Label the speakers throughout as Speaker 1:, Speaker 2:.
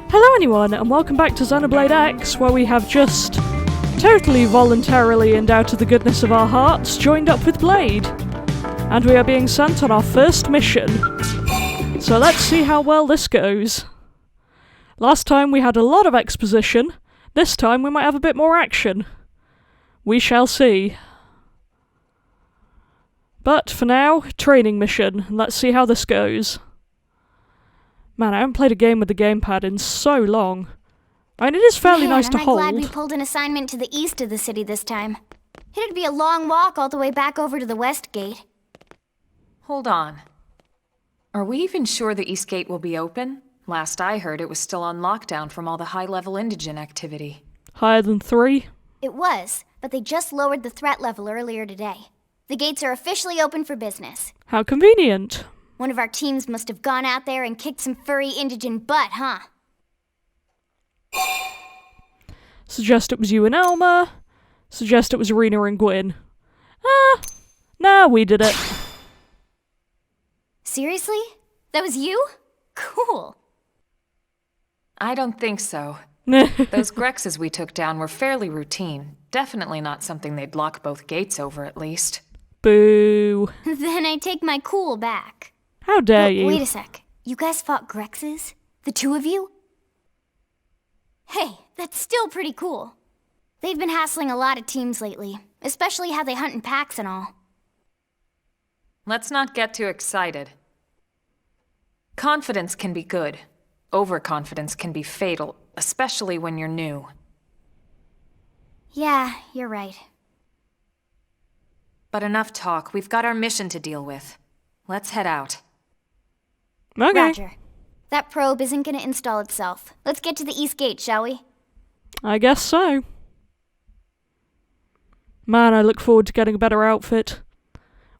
Speaker 1: Hello anyone, and welcome back to Xenoblade X, where we have just totally voluntarily and out of the goodness of our hearts joined up with Blade. And we are being sent on our first mission. So let's see how well this goes. Last time we had a lot of exposition, this time we might have a bit more action. We shall see. But for now, training mission, and let's see how this goes. Man, I haven't played a game with the gamepad in so long. I mean, it is fairly nice to hold.
Speaker 2: I'm glad we pulled an assignment to the east of the city this time. It'd be a long walk all the way back over to the west gate.
Speaker 3: Hold on. Are we even sure the east gate will be open? Last I heard, it was still on lockdown from all the high-level indigent activity.
Speaker 1: Higher than 3?
Speaker 2: It was, but they just lowered the threat level earlier today. The gates are officially open for business.
Speaker 1: How convenient.
Speaker 2: One of our teams must have gone out there and kicked some furry indigent butt, huh?
Speaker 1: Suggest it was you and Elma. Suggest it was Rena and Gwyn. Nah, we did it.
Speaker 2: Seriously? That was you? Cool.
Speaker 3: I don't think so. Those Grexes we took down were fairly routine. Definitely not something they'd lock both gates over, at least.
Speaker 1: Boo.
Speaker 2: Then I take my cool back.
Speaker 1: How dare you?
Speaker 2: Wait a sec. You guys fought Grexes? The two of you? Hey, that's still pretty cool. They've been hassling a lot of teams lately, especially how they hunt in packs and all.
Speaker 3: Let's not get too excited. Confidence can be good. Overconfidence can be fatal, especially when you're new.
Speaker 2: Yeah, you're right.
Speaker 3: But enough talk. We've got our mission to deal with. Let's head out.
Speaker 1: Okay.
Speaker 2: Roger. That probe isn't gonna install itself. Let's get to the east gate, shall we?
Speaker 1: I guess so. Man, I look forward to getting a better outfit.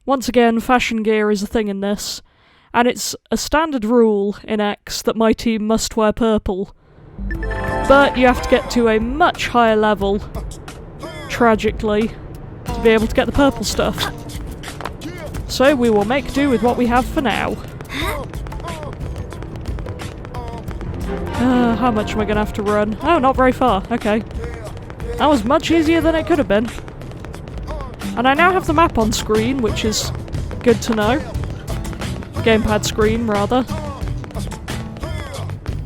Speaker 1: Once again, fashion gear is a thing in this. And it's a standard rule in X that my team must wear purple. But you have to get to a much higher level, tragically, to be able to get the purple stuff. So we will make do with what we have for now. How much am I going to have to run? Oh, not very far. Okay. That was much easier than it could have been. And I now have the map on screen, which is good to know. Gamepad screen, rather.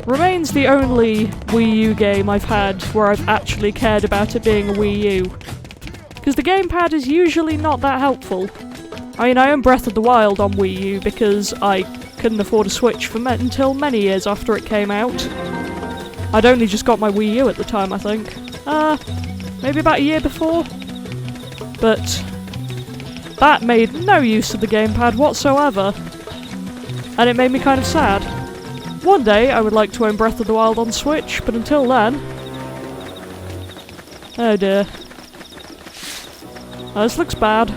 Speaker 1: Remains the only Wii U game I've had where I've actually cared about it being a Wii U. Because the gamepad is usually not that helpful. I mean, I own Breath of the Wild on Wii U because I couldn't afford a Switch for until many years after it came out. I'd only just got my Wii U at the time, I think. Maybe about a year before? But that made no use of the gamepad whatsoever. And it made me kind of sad. One day I would like to own Breath of the Wild on Switch, but until then... Oh dear. Oh, this looks bad.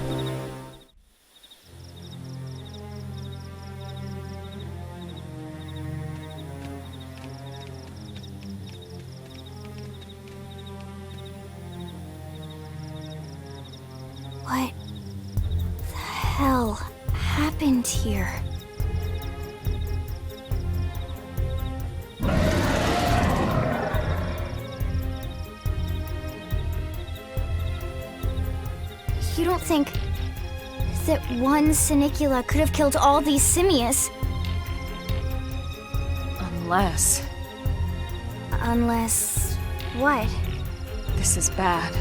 Speaker 2: What the hell happened here? You don't think that one Sinicula could have killed all these simius?
Speaker 3: Unless...
Speaker 2: Unless... what?
Speaker 3: This is bad.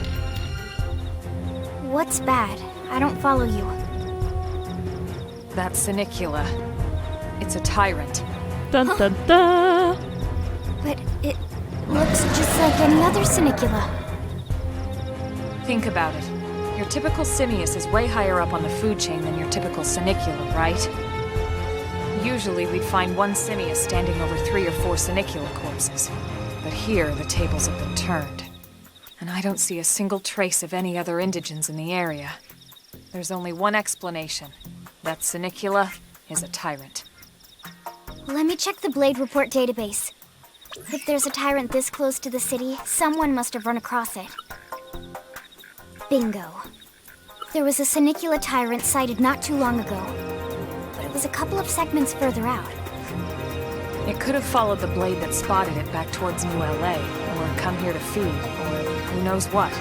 Speaker 2: What's bad? I don't follow you.
Speaker 3: That Sinicula. It's a tyrant.
Speaker 1: Dun dun dun!
Speaker 2: But it looks just like any other Sinicula.
Speaker 3: Think about it. Your typical simius is way higher up on the food chain than your typical Sinicula, right? Usually we'd find one simius standing over 3 or 4 Sinicula corpses. But here, the tables have been turned. And I don't see a single trace of any other indigents in the area. There's only one explanation. That Sinicula is a tyrant.
Speaker 2: Let me check the Blade Report database. If there's a tyrant this close to the city, someone must have run across it. Bingo. There was a Sinicula tyrant sighted not too long ago, but it was a couple of segments further out.
Speaker 3: It could have followed the blade that spotted it back towards New LA, or come here to feed, or who knows what.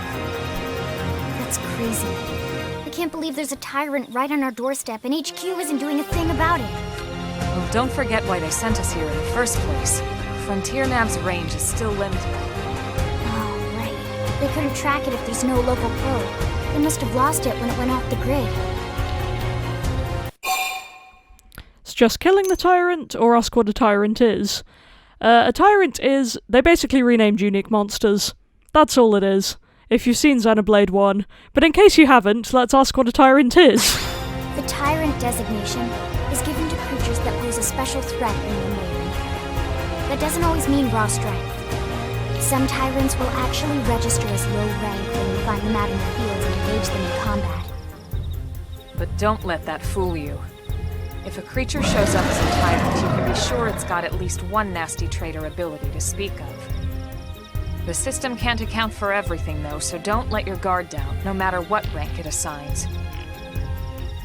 Speaker 2: That's crazy. I can't believe there's a tyrant right on our doorstep and HQ isn't doing a thing about it.
Speaker 3: Well, don't forget why they sent us here in the first place. Frontier Nav's range is still limited.
Speaker 2: Oh, right. They couldn't track it if there's no local probe. They must have lost it when it went off the grid.
Speaker 1: It's just killing the tyrant, or ask what a tyrant is. A tyrant is... They basically renamed unique monsters. That's all it is. If you've seen Xenoblade 1. But in case you haven't, let's ask what a tyrant is.
Speaker 2: The tyrant designation is given to creatures that pose a special threat in their mating. That doesn't always mean raw strength. Some tyrants will actually register as low rank when you find them out in the field and engage them in combat.
Speaker 3: But don't let that fool you. If a creature shows up as a tyrant, you can be sure it's got at least one nasty trait or ability to speak of. The system can't account for everything, though, so don't let your guard down, no matter what rank it assigns.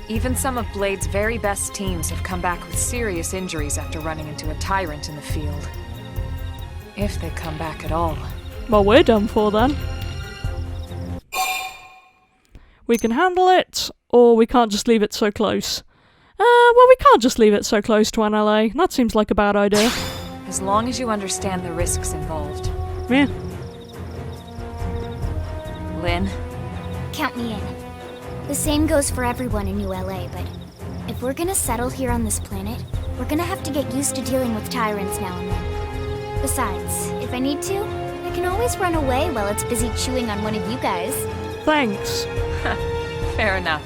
Speaker 3: Even some of Blade's very best teams have come back with serious injuries after running into a tyrant in the field. If they come back at all.
Speaker 1: Well, we're done for then. We can handle it, or we can't just leave it so close. Well, we can't just leave it so close to NLA. That seems like a bad idea.
Speaker 3: As long as you understand the risks involved.
Speaker 1: Yeah.
Speaker 3: Lynn?
Speaker 2: Count me in. The same goes for everyone in New LA, but if we're gonna settle here on this planet, we're gonna have to get used to dealing with tyrants now and then. Besides, if I need to, I can always run away while it's busy chewing on one of you guys.
Speaker 1: Thanks.
Speaker 3: Fair enough.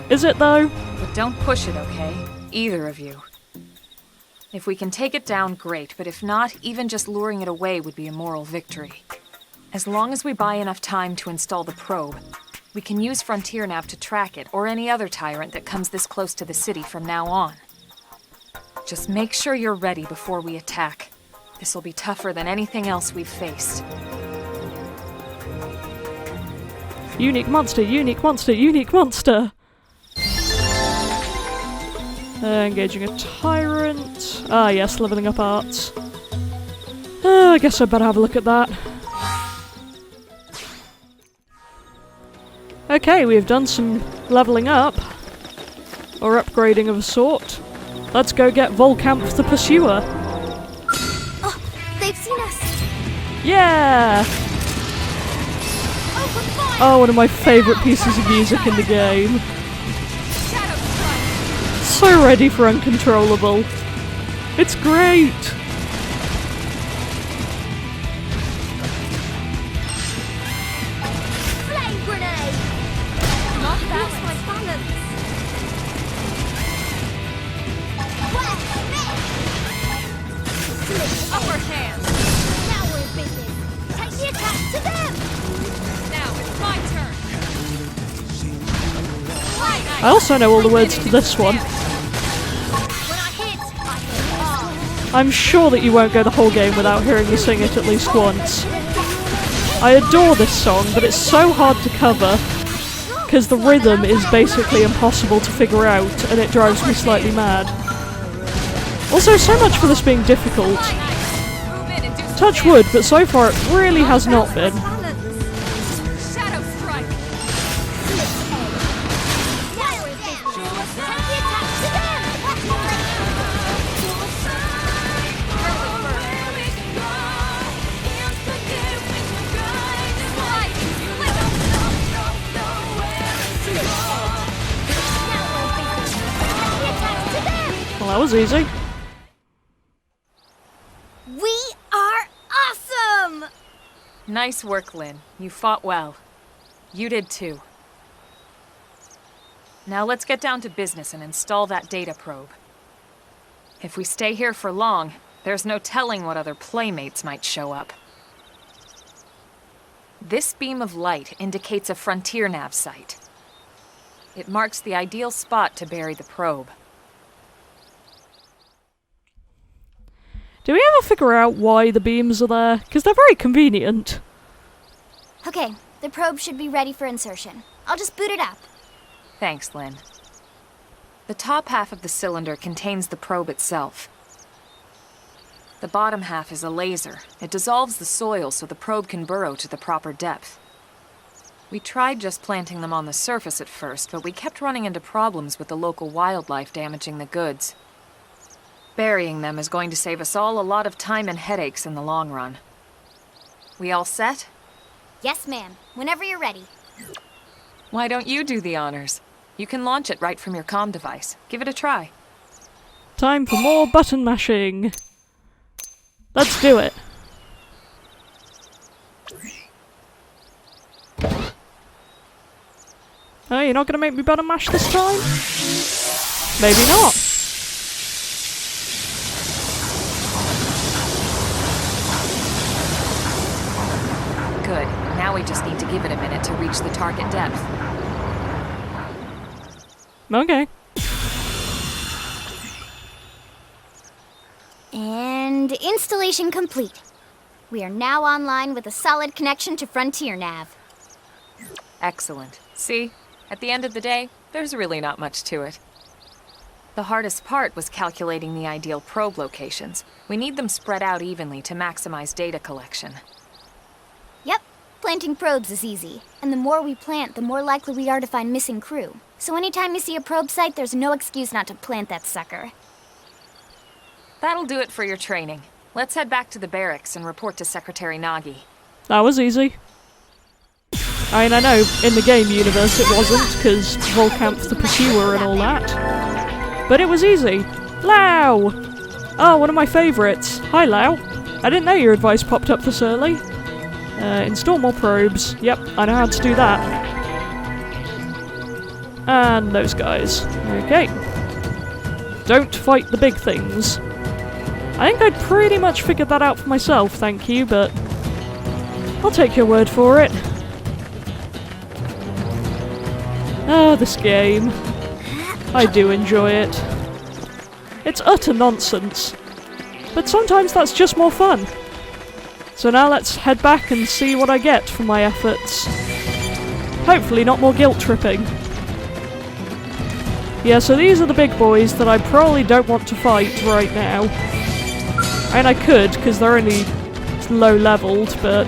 Speaker 1: Is it though?
Speaker 3: But don't push it, okay? Either of you. If we can take it down, great, but if not, even just luring it away would be a moral victory. As long as we buy enough time to install the probe, we can use Frontier Nav to track it, or any other tyrant that comes this close to the city from now on. Just make sure you're ready before we attack. This'll be tougher than anything else we've faced.
Speaker 1: Unique monster, unique monster, unique monster! Engaging a tyrant. Ah yes, leveling up arts. I guess I'd better have a look at that. Okay, we've done some leveling up. Or upgrading of a sort. Let's go get Volcamp the Pursuer.
Speaker 2: Oh, they've seen us!
Speaker 1: Yeah! Oh, one of my favourite pieces of music in the game. So ready for Uncontrollable. It's great!
Speaker 2: Flame grenade! Not that my balance!
Speaker 3: Upper hand!
Speaker 2: Now we're busy! Take the attack to them!
Speaker 3: Now it's my turn!
Speaker 1: I also know all the words to this one.
Speaker 2: When I hit, I hit hard.
Speaker 1: I'm sure that you won't go the whole game without hearing me sing it at least once. I adore this song, but it's so hard to cover, because the rhythm is basically impossible to figure out, and it drives me slightly mad. Also, so much for this being difficult. Touch wood, but so far it really has not been.
Speaker 3: Shadow strike!
Speaker 1: Well, that was easy.
Speaker 2: We are awesome!
Speaker 3: Nice work, Lynn. You fought well. You did too. Now let's get down to business and install that data probe. If we stay here for long, there's no telling what other playmates might show up. This beam of light indicates a Frontier Nav site. It marks the ideal spot to bury the probe.
Speaker 1: Do we ever figure out why the beams are there? Because they're very convenient.
Speaker 2: Okay, the probe should be ready for insertion. I'll just boot it up.
Speaker 3: Thanks, Lynn. The top half of the cylinder contains the probe itself. The bottom half is a laser. It dissolves the soil so the probe can burrow to the proper depth. We tried just planting them on the surface at first, but we kept running into problems with the local wildlife damaging the goods. Burying them is going to save us all a lot of time and headaches in the long run. We all set?
Speaker 2: Yes, ma'am. Whenever you're ready.
Speaker 3: Why don't you do the honors? You can launch it right from your comm device. Give it a try.
Speaker 1: Time for more button mashing. Let's do it. Oh, you're not gonna make me button mash this time? Maybe not.
Speaker 3: Good. Now we just need to give it a minute to reach the target depth.
Speaker 1: Okay.
Speaker 2: And installation complete. We are now online with a solid connection to Frontier Nav.
Speaker 3: Excellent. See? At the end of the day, there's really not much to it. The hardest part was calculating the ideal probe locations. We need them spread out evenly to maximize data collection.
Speaker 2: Yep, planting probes is easy. And the more we plant, the more likely we are to find missing crew. So anytime you see a probe site, there's no excuse not to plant that sucker.
Speaker 3: That'll do it for your training. Let's head back to the barracks and report to Secretary Nagi.
Speaker 1: That was easy. I mean, I know in the game universe it wasn't, because Volcamp's the pursuer and all that. But it was easy. Lau! Oh, one of my favourites. Hi, Lau. I didn't know your advice popped up this early. Install more probes. Yep, I know how to do that. And those guys. Okay. Don't fight the big things. I think I'd pretty much figured that out for myself, thank you, but I'll take your word for it. Oh, this game. I do enjoy it. It's utter nonsense, but sometimes that's just more fun. So now let's head back and see what I get for my efforts. Hopefully not more guilt tripping. Yeah, so these are the big boys that I probably don't want to fight right now. And I could, because they're only low leveled, but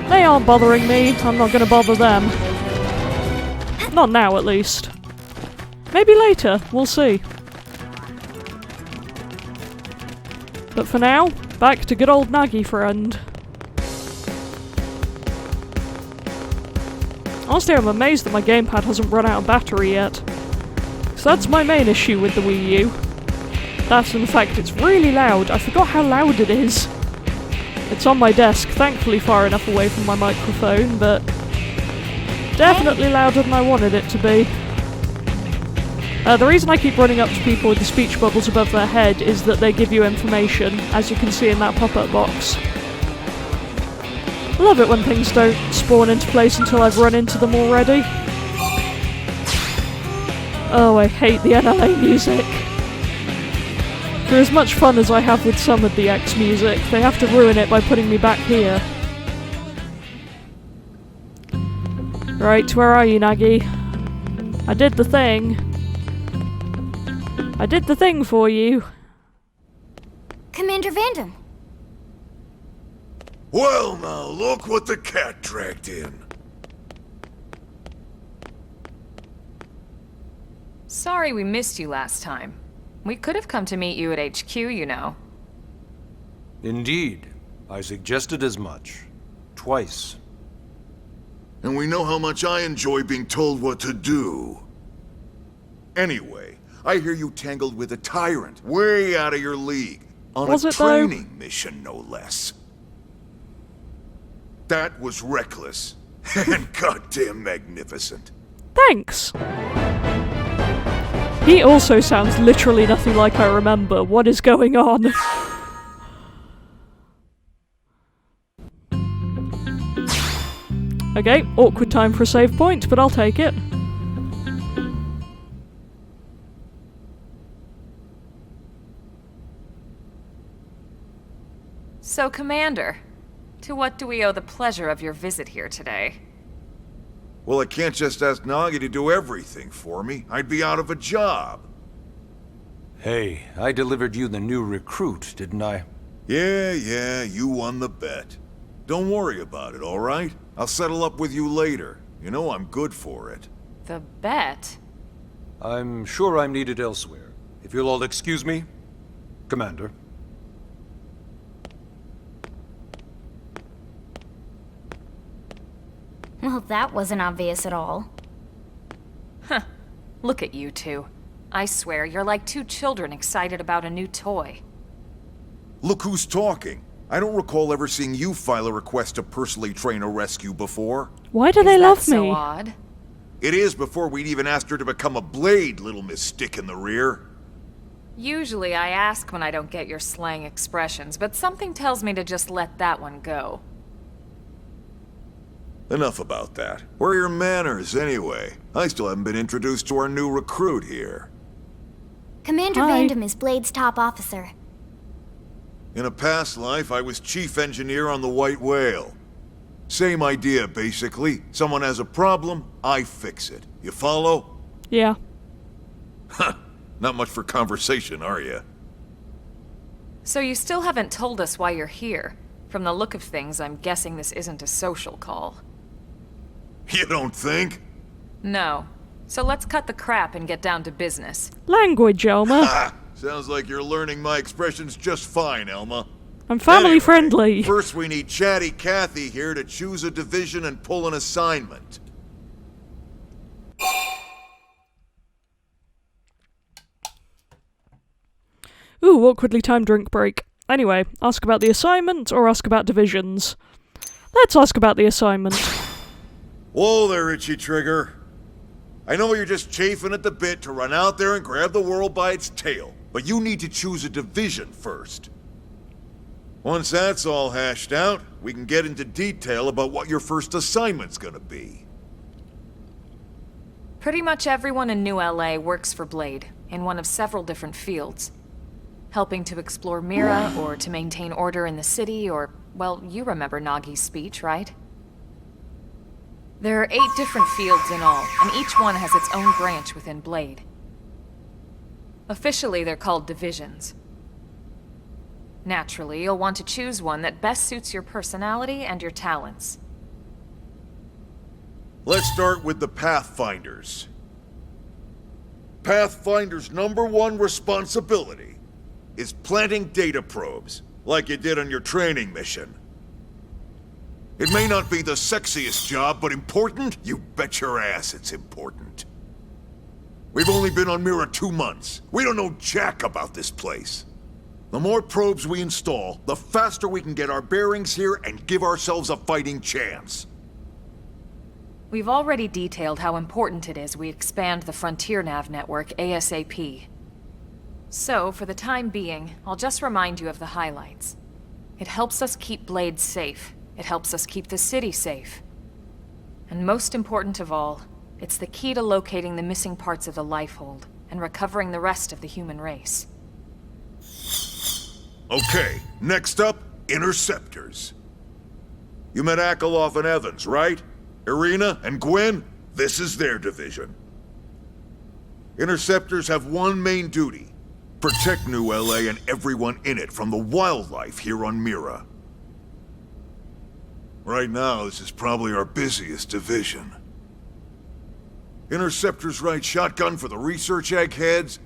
Speaker 1: they aren't bothering me. I'm not going to bother them. Not now, at least. Maybe later, we'll see. But for now, back to good old Nagi friend. Honestly, I'm amazed that my gamepad hasn't run out of battery yet. So that's my main issue with the Wii U. That and the fact it's really loud. I forgot how loud it is. It's on my desk, thankfully far enough away from my microphone, but definitely louder than I wanted it to be. The reason I keep running up to people with the speech bubbles above their head is that they give you information, as you can see in that pop-up box. I love it when things don't spawn into place until I've run into them already. Oh, I hate the NLA music. For as much fun as I have with some of the X music, they have to ruin it by putting me back here. Right, where are you, Nagi? I did the thing. I did the thing for you.
Speaker 2: Commander Vandam.
Speaker 4: Well now, look what the cat dragged in.
Speaker 3: Sorry we missed you last time. We could have come to meet you at HQ, you know.
Speaker 5: Indeed. I suggested as much. Twice.
Speaker 4: And we know how much I enjoy being told what to do. Anyway, I hear you tangled with a tyrant, way out of your league. On
Speaker 1: Was
Speaker 4: a
Speaker 1: it, though?
Speaker 4: training mission, no less. That was reckless. And goddamn magnificent.
Speaker 1: Thanks! He also sounds literally nothing like I remember. What is going on? Okay, awkward time for a save point, but I'll take it.
Speaker 3: So, Commander, to what do we owe the pleasure of your visit here today?
Speaker 4: Well, I can't just ask Nagi to do everything for me. I'd be out of a job.
Speaker 5: Hey, I delivered you the new recruit, didn't I?
Speaker 4: Yeah, you won the bet. Don't worry about it, all right? I'll settle up with you later. You know I'm good for it.
Speaker 3: The bet?
Speaker 5: I'm sure I'm needed elsewhere. If you'll all excuse me, Commander.
Speaker 2: Well, that wasn't obvious at all.
Speaker 3: Huh. Look at you two. I swear, you're like two children excited about a new toy.
Speaker 4: Look who's talking. I don't recall ever seeing you file a request to personally train a rescue before.
Speaker 1: Why do they love
Speaker 3: Is that so
Speaker 1: me?
Speaker 3: odd?
Speaker 4: It is before we'd even asked her to become a blade, little Miss Stick in the Rear.
Speaker 3: Usually I ask when I don't get your slang expressions, but something tells me to just let that one go.
Speaker 4: Enough about that. Where are your manners, anyway? I still haven't been introduced to our new recruit here.
Speaker 2: Commander
Speaker 1: Hi.
Speaker 2: Vandom is Blade's top officer.
Speaker 4: In a past life, I was chief engineer on the White Whale. Same idea, basically. Someone has a problem, I fix it. You follow?
Speaker 1: Yeah.
Speaker 4: Huh. Not much for conversation, are you?
Speaker 3: So you still haven't told us why you're here. From the look of things, I'm guessing this isn't a social call.
Speaker 4: You don't think?
Speaker 3: No. So let's cut the crap and get down to business.
Speaker 1: Language, Elma.
Speaker 4: Ah! Sounds like you're learning my expressions just fine, Elma.
Speaker 1: I'm family
Speaker 4: Anyway,
Speaker 1: friendly.
Speaker 4: First, we need Chatty Cathy here to choose a division and pull an assignment.
Speaker 1: Ooh, awkwardly timed drink break. Anyway, ask about the assignment or ask about divisions? Let's ask about the assignment.
Speaker 4: Whoa there, Itchy Trigger. I know you're just chafing at the bit to run out there and grab the world by its tail, but you need to choose a division first. Once that's all hashed out, we can get into detail about what your first assignment's gonna be.
Speaker 3: Pretty much everyone in New LA works for Blade, in one of several different fields. Helping to explore Mira, or to maintain order in the city, or, well, you remember Nagi's speech, right? There are 8 different fields in all, and each one has its own branch within Blade. Officially, they're called divisions. Naturally, you'll want to choose one that best suits your personality and your talents.
Speaker 4: Let's start with the Pathfinders. Pathfinder's #1 responsibility is planting data probes, like you did on your training mission. It may not be the sexiest job, but important? You bet your ass it's important. We've only been on Mira 2 months. We don't know jack about this place. The more probes we install, the faster we can get our bearings here and give ourselves a fighting chance.
Speaker 3: We've already detailed how important it is we expand the Frontier Nav network ASAP. So, for the time being, I'll just remind you of the highlights. It helps us keep Blade safe. It helps us keep the city safe. And most important of all, it's the key to locating the missing parts of the Lifehold and recovering the rest of the human race.
Speaker 4: Okay, next up, Interceptors. You met Akalov and Evans, right? Irina and Gwen? This is their division. Interceptors have one main duty. Protect New LA and everyone in it from the wildlife here on Mira. Right now, this is probably our busiest division. Interceptors ride shotgun for the research eggheads,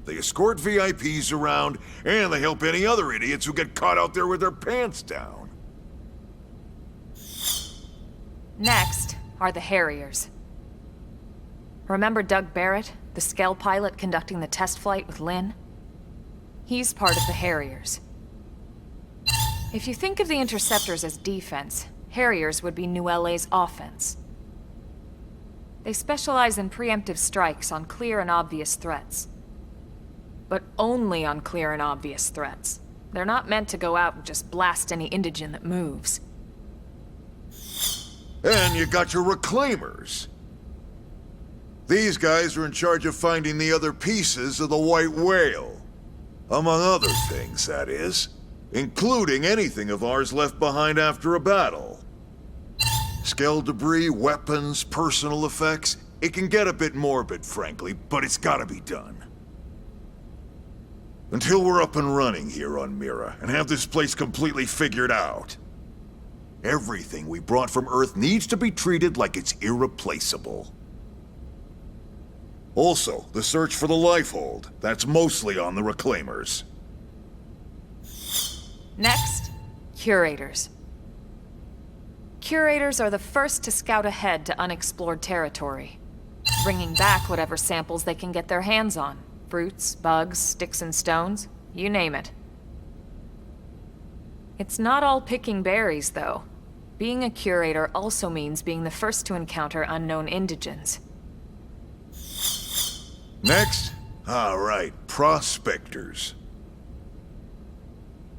Speaker 4: they escort VIPs around, and they help any other idiots who get caught out there with their pants down.
Speaker 3: Next are the Harriers. Remember Doug Barrett, the Skell pilot conducting the test flight with Lynn? He's part of the Harriers. If you think of the Interceptors as defense, Harriers would be New LA's offense. They specialize in preemptive strikes on clear and obvious threats. But only on clear and obvious threats. They're not meant to go out and just blast any indigene that moves.
Speaker 4: And you got your Reclaimers. These guys are in charge of finding the other pieces of the White Whale. Among other things, that is. Including anything of ours left behind after a battle. Skell debris, weapons, personal effects. It can get a bit morbid, frankly, but it's gotta be done. Until we're up and running here on Mira and have this place completely figured out. Everything we brought from Earth needs to be treated like it's irreplaceable. Also, the search for the Lifehold. That's mostly on the Reclaimers.
Speaker 3: Next, curators. Curators are the first to scout ahead to unexplored territory, bringing back whatever samples they can get their hands on. Fruits, bugs, sticks and stones, you name it. It's not all picking berries, though. Being a curator also means being the first to encounter unknown indigens.
Speaker 4: Next? All right, prospectors.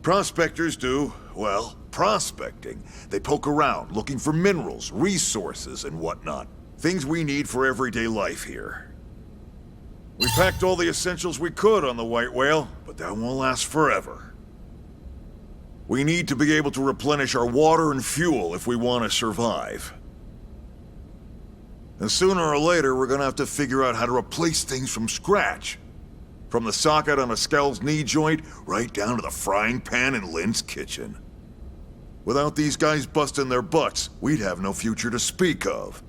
Speaker 4: Prospectors do, well, prospecting. They poke around, looking for minerals, resources, and whatnot. Things we need for everyday life here. We packed all the essentials we could on the White Whale, but that won't last forever. We need to be able to replenish our water and fuel if we want to survive. And sooner or later, we're gonna have to figure out how to replace things from scratch. From the socket on a Skell's knee joint, right down to the frying pan in Lynn's kitchen. Without these guys busting their butts, we'd have no future to speak of.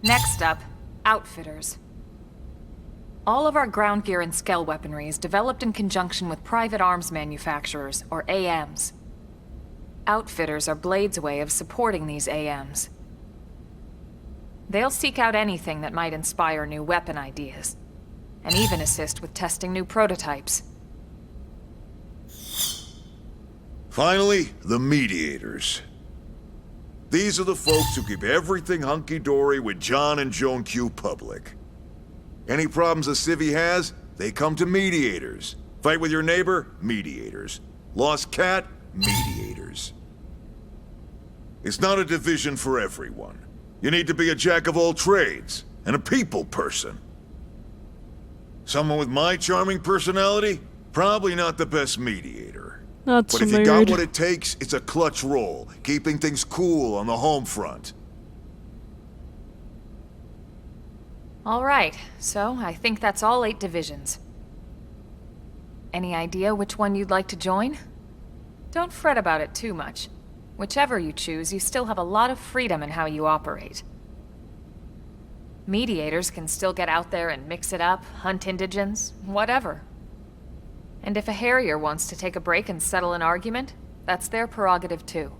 Speaker 3: Next up, outfitters. All of our ground gear and Skell weaponry is developed in conjunction with private arms manufacturers, or AMs. Outfitters are Blade's way of supporting these AMs. They'll seek out anything that might inspire new weapon ideas, and even assist with testing new prototypes.
Speaker 4: Finally, the mediators. These are the folks who keep everything hunky-dory with John and Joan Q public. Any problems a civvy has, they come to mediators. Fight with your neighbor? Mediators. Lost cat? Mediators. It's not a division for everyone. You need to be a jack of all trades, and a people person. Someone with my charming personality? Probably not the best mediator.
Speaker 1: That's
Speaker 4: But if you got
Speaker 1: mood.
Speaker 4: what it takes, it's a clutch role, keeping things cool on the home front.
Speaker 3: All right, so I think that's all 8 divisions. Any idea which one you'd like to join? Don't fret about it too much. Whichever you choose, you still have a lot of freedom in how you operate. Mediators can still get out there and mix it up, hunt indigens, whatever. And if a Harrier wants to take a break and settle an argument, that's their prerogative too.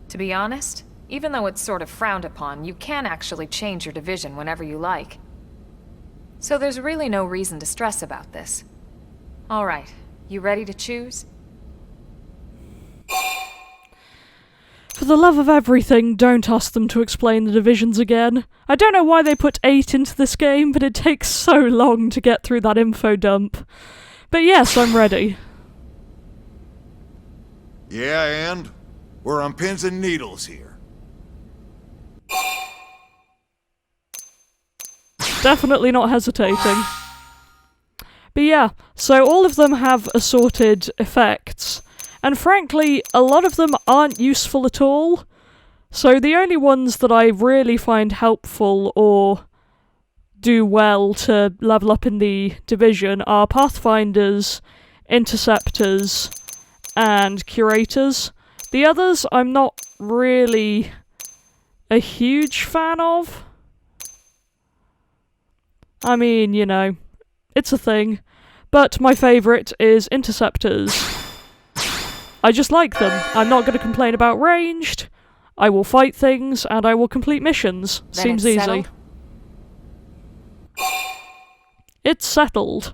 Speaker 3: To be honest, even though it's sort of frowned upon, you can actually change your division whenever you like. So there's really no reason to stress about this. All right, you ready to choose?
Speaker 1: For the love of everything, don't ask them to explain the divisions again. I don't know why they put 8 into this game, but it takes so long to get through that info dump. But yes, I'm ready.
Speaker 4: Yeah, and? We're on pins and needles here.
Speaker 1: Definitely not hesitating. But yeah, so all of them have assorted effects. And frankly, a lot of them aren't useful at all. So the only ones that I really find helpful or do well to level up in the division are Pathfinders, Interceptors, and Curators. The others I'm not really a huge fan of. I mean, you know, it's a thing. But my favourite is Interceptors. I just like them. I'm not going to complain about ranged. I will fight things, and I will complete missions.
Speaker 3: Then
Speaker 1: Seems
Speaker 3: it's
Speaker 1: easy.
Speaker 3: settled?
Speaker 1: It's settled.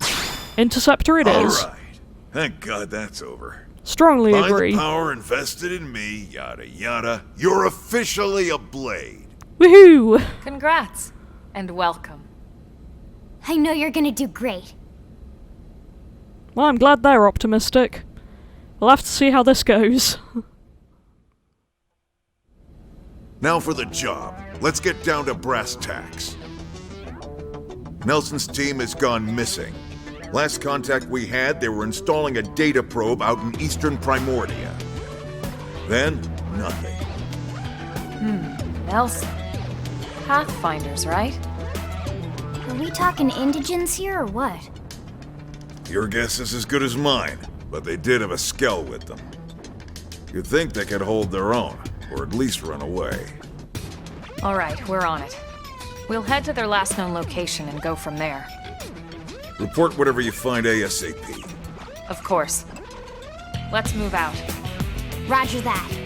Speaker 1: Interceptor it is.
Speaker 4: All right. Thank God that's over.
Speaker 1: Strongly
Speaker 4: By
Speaker 1: agree.
Speaker 4: the power invested in me, yada yada, you're officially a Blade.
Speaker 1: Woohoo!
Speaker 3: Congrats, and welcome.
Speaker 2: I know you're gonna do great.
Speaker 1: Well, I'm glad they're optimistic. We'll have to see how this goes.
Speaker 4: Now for the job. Let's get down to brass tacks. Nelson's team has gone missing. Last contact we had, they were installing a data probe out in eastern Primordia. Then, nothing.
Speaker 3: Nelson. Pathfinders, right?
Speaker 2: Are we talking indigents here or what?
Speaker 4: Your guess is as good as mine, but they did have a skell with them. You'd think they could hold their own, or at least run away.
Speaker 3: Alright, we're on it. We'll head to their last known location and go from there.
Speaker 4: Report whatever you find ASAP.
Speaker 3: Of course. Let's move out.
Speaker 2: Roger that.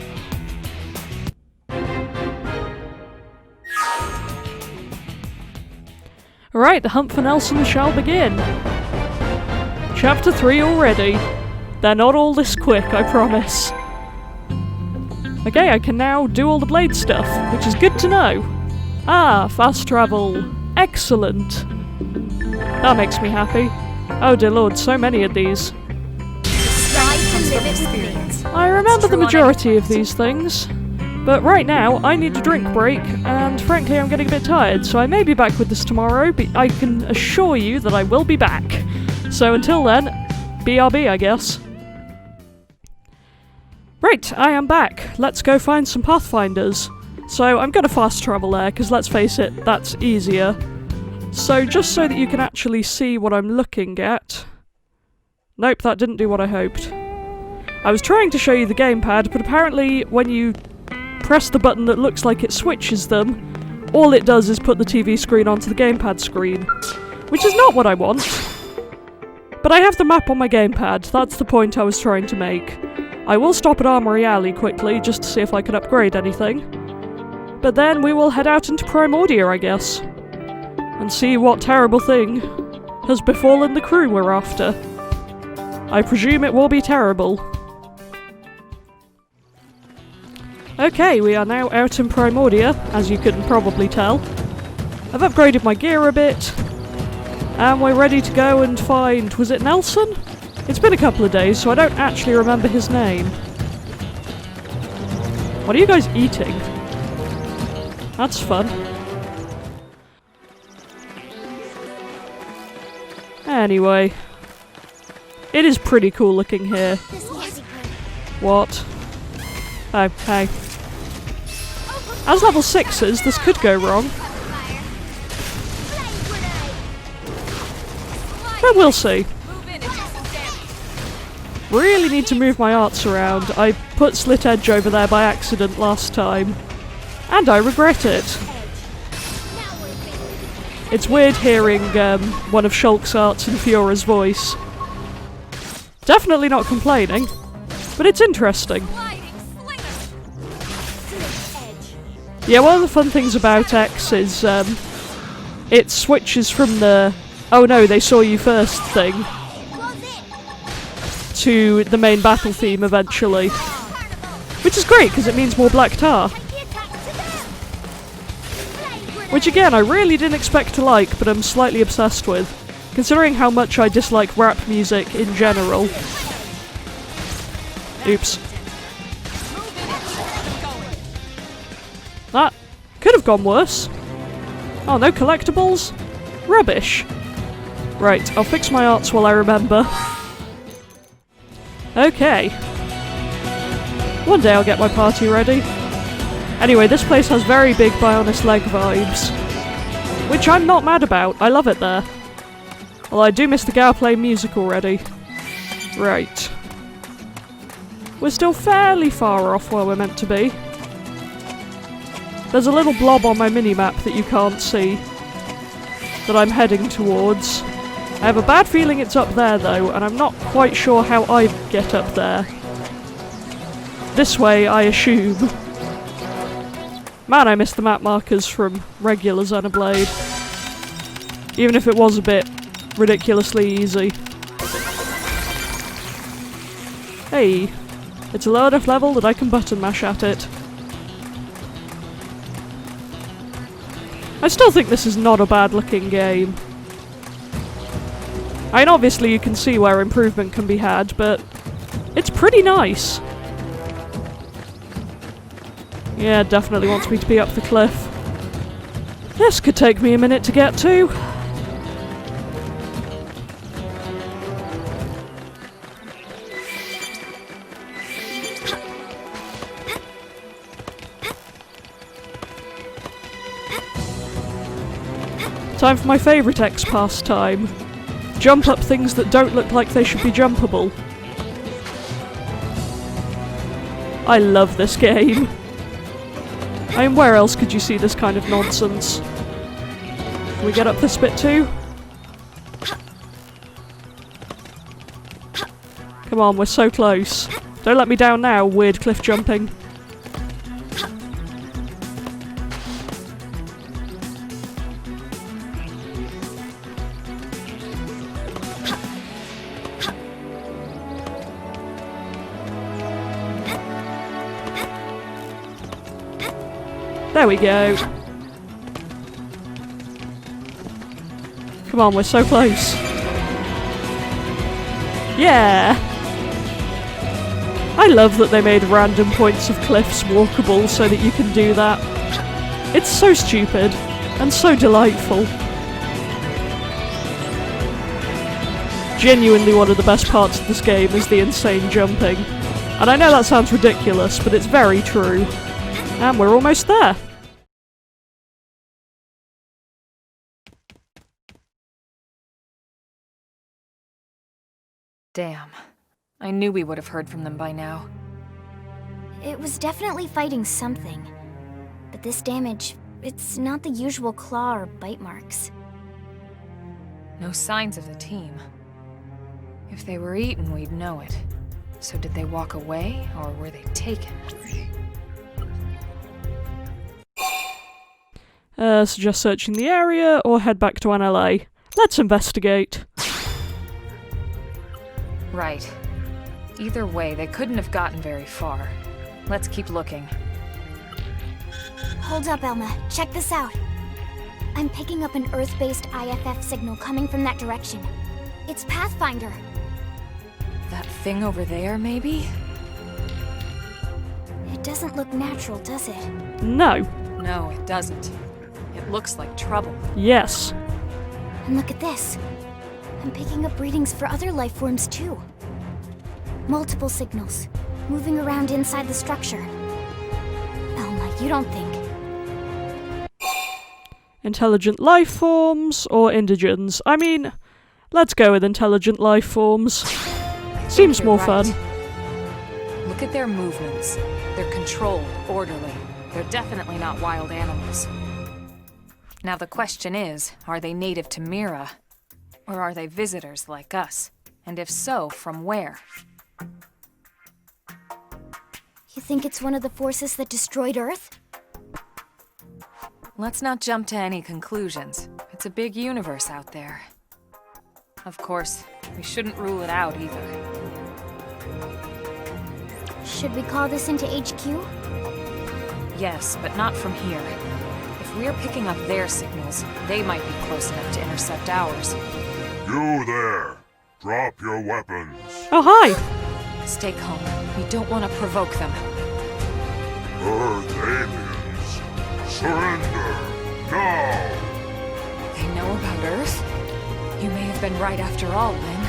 Speaker 1: Alright, the hunt for Nelson shall begin. Chapter 3 already. They're not all this quick, I promise. Okay, I can now do all the blade stuff, which is good to know. Ah, fast travel. Excellent. That makes me happy. Oh dear lord, so many of these. I remember the majority of these things. But right now, I need a drink break, and frankly I'm getting a bit tired, so I may be back with this tomorrow, but I can assure you that I will be back. So until then, BRB I guess. Right, I am back. Let's go find some Pathfinders. So I'm gonna fast travel there, because let's face it, that's easier. So just so that you can actually see what I'm looking at... Nope, that didn't do what I hoped. I was trying to show you the gamepad, but apparently when you press the button that looks like it switches them, all it does is put the TV screen onto the gamepad screen. Which is not what I want. But I have the map on my gamepad, that's the point I was trying to make. I will stop at Armory Alley quickly, just to see if I can upgrade anything. But then we will head out into Primordia, I guess. And see what terrible thing has befallen the crew we're after. I presume it will be terrible. Okay, we are now out in Primordia, as you can probably tell. I've upgraded my gear a bit, and we're ready to go and find... was it Nelson? It's been a couple of days, so I don't actually remember his name. What are you guys eating? That's fun. Anyway. It is pretty cool looking here. What? Oh, hey. As level 6s, this could go wrong. But we'll see. Really need to move my arts around. I put Slit Edge over there by accident last time. And I regret it. It's weird hearing one of Shulk's arts in Fiora's voice. Definitely not complaining, but it's interesting. Yeah, one of the fun things about X is it switches from the "oh no, they saw you first" thing to the main battle theme eventually. Which is great, because it means more black tar. Which again, I really didn't expect to like, but I'm slightly obsessed with, considering how much I dislike rap music in general. Oops. That could have gone worse. Oh, no collectibles? Rubbish. Right, I'll fix my arts while I remember. Okay. One day I'll get my party ready. Anyway, this place has very big Bionis Leg vibes. Which I'm not mad about, I love it there. Although I do miss the Gaoplay music already. Right. We're still fairly far off where we're meant to be. There's a little blob on my mini-map that you can't see that I'm heading towards. I have a bad feeling it's up there though, and I'm not quite sure how I get up there. This way, I assume. Man, I miss the map markers from regular Xenoblade. Even if it was a bit ridiculously easy. Hey, it's a low enough level that I can button mash at it. I still think this is not a bad looking game. I mean, obviously you can see where improvement can be had, but it's pretty nice. Yeah, definitely wants me to be up the cliff. This could take me a minute to get to. Time for my favourite X pastime. Jump up things that don't look like they should be jumpable. I love this game. I mean, where else could you see this kind of nonsense? Can we get up this bit too? Come on, we're so close. Don't let me down now, weird cliff jumping. There we go. Come on, we're so close. Yeah! I love that they made random points of cliffs walkable so that you can do that. It's so stupid, and so delightful. Genuinely one of the best parts of this game is the insane jumping. And I know that sounds ridiculous, but it's very true. And we're almost there.
Speaker 3: Damn. I knew we would have heard from them by now.
Speaker 2: It was definitely fighting something. But this damage, it's not the usual claw or bite marks.
Speaker 3: No signs of the team. If they were eaten, we'd know it. So did they walk away, or were they taken?
Speaker 1: Suggest searching the area, or head back to NLA. Let's investigate.
Speaker 3: Right. Either way, they couldn't have gotten very far. Let's keep looking.
Speaker 2: Hold up, Elma. Check this out. I'm picking up an Earth-based IFF signal coming from that direction. It's Pathfinder.
Speaker 3: That thing over there, maybe?
Speaker 2: It doesn't look natural, does it?
Speaker 1: No.
Speaker 3: No, it doesn't. It looks like trouble.
Speaker 1: Yes.
Speaker 2: And look at this. I'm picking up readings for other life forms too. Multiple signals, moving around inside the structure. Elma, you don't think...
Speaker 1: Intelligent life forms or indigens? I mean, let's go with intelligent life forms. Seems more fun.
Speaker 3: Look at their movements. They're controlled, orderly. They're definitely not wild animals. Now the question is, are they native to Mira? Or are they visitors like us? And if so, from where?
Speaker 2: You think it's one of the forces that destroyed Earth?
Speaker 3: Let's not jump to any conclusions. It's a big universe out there. Of course, we shouldn't rule it out either.
Speaker 2: Should we call this into HQ?
Speaker 3: Yes, but not from here. If we're picking up their signals, they might be close enough to intercept ours.
Speaker 4: You there! Drop your weapons!
Speaker 1: Oh, hi!
Speaker 3: Stay calm. We don't want to provoke them.
Speaker 4: Earth aliens! Surrender! Now!
Speaker 3: They know about Earth? You may have been right after all, Lynn.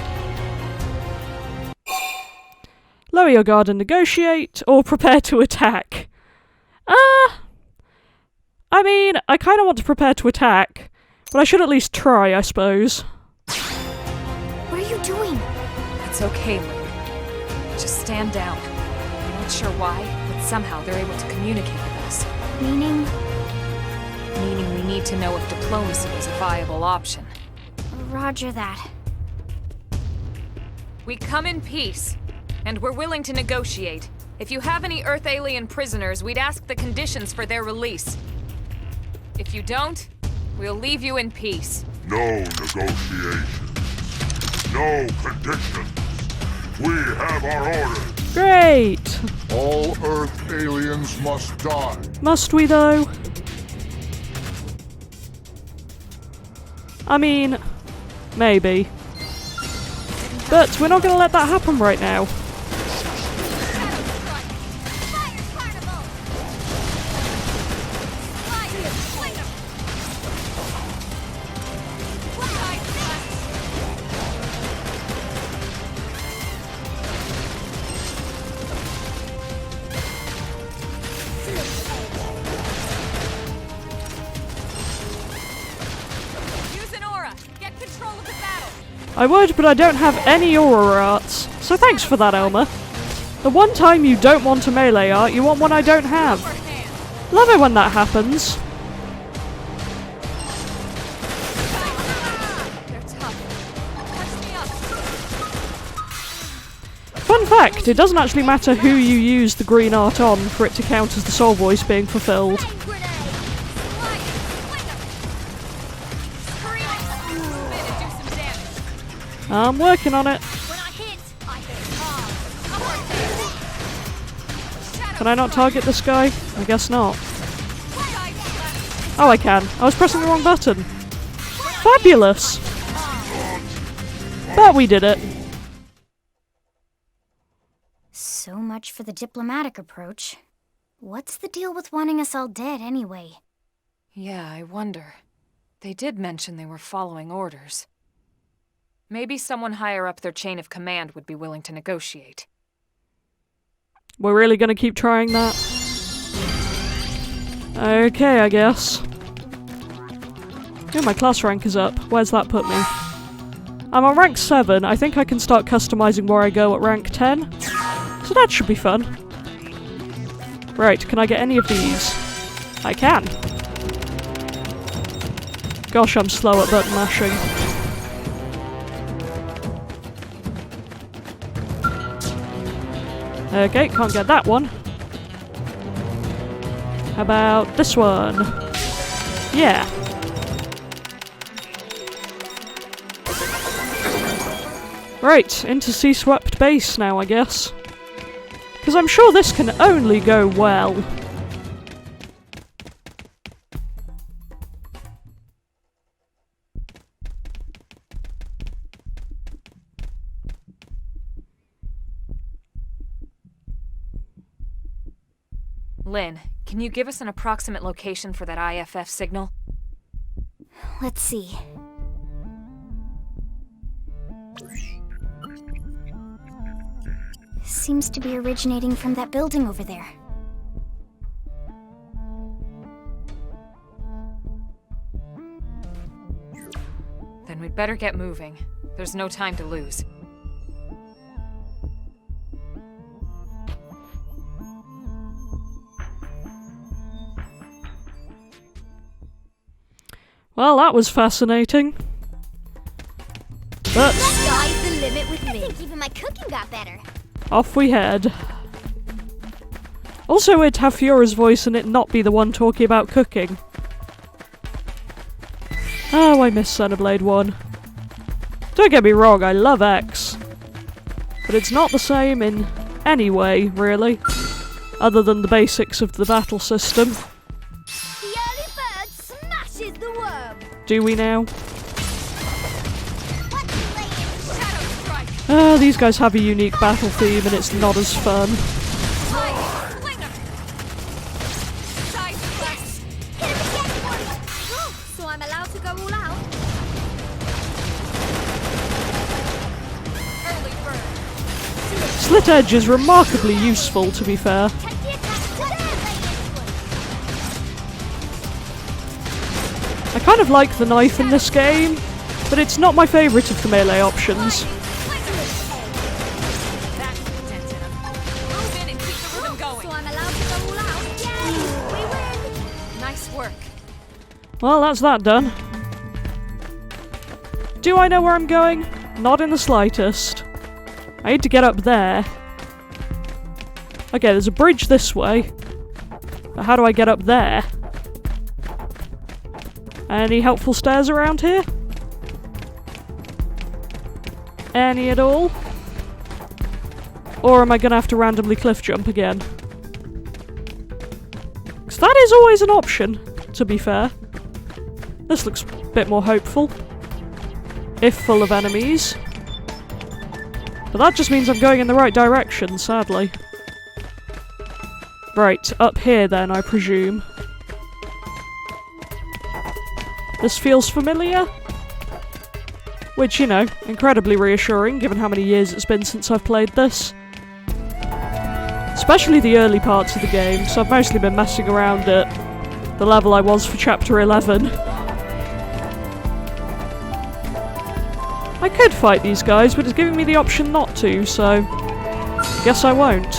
Speaker 1: Lower your guard and negotiate, or prepare to attack. I mean, I kind of want to prepare to attack, but I should at least try, I suppose.
Speaker 2: What are you doing?
Speaker 3: It's okay, Lynn. Just stand down. I'm not sure why, but somehow they're able to communicate with us.
Speaker 2: Meaning?
Speaker 3: Meaning we need to know if diplomacy is a viable option.
Speaker 2: Roger that.
Speaker 3: We come in peace, and we're willing to negotiate. If you have any Earth alien prisoners, we'd ask the conditions for their release. If you don't, we'll leave you in peace.
Speaker 4: No negotiations. No conditions. We have our orders.
Speaker 1: Great!
Speaker 6: All Earth aliens must die.
Speaker 1: Must we, though? I mean, maybe. But we're not going to let that happen right now. I would, but I don't have any Aurora arts. So thanks for that, Elmer. The one time you don't want a melee art, you want one I don't have. Love it when that happens. Fun fact, it doesn't actually matter who you use the green art on for it to count as the soul voice being fulfilled. I'm working on it. Can I not target this guy? I guess not. Oh, I can. I was pressing the wrong button. Fabulous! But we did it.
Speaker 2: So much for the diplomatic approach. What's the deal with wanting us all dead anyway?
Speaker 3: Yeah, I wonder. They did mention they were following orders. Maybe someone higher up their chain of command would be willing to negotiate.
Speaker 1: We're really gonna keep trying that? Okay, I guess. Oh, my class rank is up. Where's that put me? I'm on rank 7. I think I can start customizing where I go at rank 10. So that should be fun. Right, can I get any of these? I can. Gosh, I'm slow at button mashing. Okay, can't get that one. How about this one? Yeah. Right, into sea-swept base now, I guess. Because I'm sure this can only go well.
Speaker 3: Lynn, can you give us an approximate location for that IFF signal?
Speaker 2: Let's see. Seems to be originating from that building over there.
Speaker 3: Then we'd better get moving. There's no time to lose.
Speaker 1: Well, that was fascinating. But
Speaker 2: Sky's the limit with me. I think even my cooking got better.
Speaker 1: off we head. Also weird to have Fiora's voice and it not be the one talking about cooking. Oh, I miss Xenoblade 1. Don't get me wrong, I love X. But it's not the same in any way, really. Other than the basics of the battle system.
Speaker 2: The early bird smashes the worm.
Speaker 1: Do we now? These guys have a unique battle theme and it's not as fun.
Speaker 2: So I'm allowed to go all out?
Speaker 1: Slit Edge is remarkably useful, to be fair. I kind of like the knife in this game, but it's not my favourite of the melee options. Well, that's that done. Do I know where I'm going? Not in the slightest. I need to get up there. Okay, there's a bridge this way. But how do I get up there? Any helpful stairs around here? Any at all? Or am I gonna have to randomly cliff jump again? Because that is always an option, to be fair. This looks a bit more hopeful. If full of enemies. But that just means I'm going in the right direction, sadly. Right, up here then, I presume. This feels familiar. Which, you know, incredibly reassuring given how many years it's been since I've played this. Especially the early parts of the game, so I've mostly been messing around at the level I was for Chapter 11. I could fight these guys, but it's giving me the option not to, so guess I won't.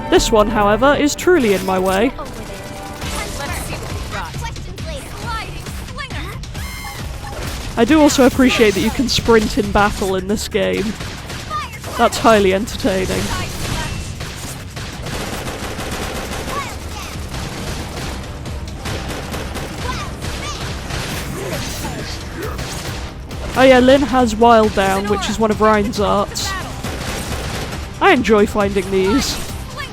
Speaker 1: This one, however, is truly in my way.
Speaker 2: Over there.
Speaker 3: Let's see what we got.
Speaker 2: Questions later.
Speaker 3: Sliding slinger!
Speaker 1: I do also appreciate that you can sprint in battle in this game. That's highly entertaining. Oh yeah, Lynn has Wild Down, which is one of Ryan's arts. I enjoy finding these.
Speaker 2: When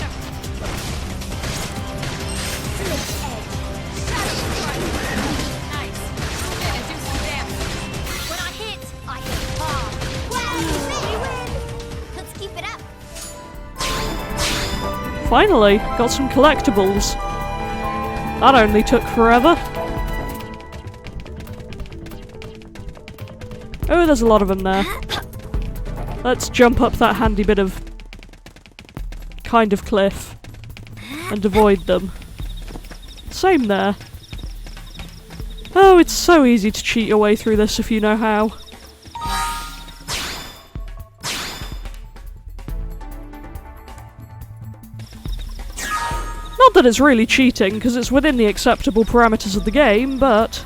Speaker 2: I hit hard. Well, we win. Let's keep it up.
Speaker 1: Finally, got some collectibles. That only took forever. Oh, there's a lot of them there. Let's jump up that handy bit of kind of cliff and avoid them. Same there. Oh, it's so easy to cheat your way through this if you know how. Not that it's really cheating, because it's within the acceptable parameters of the game, but...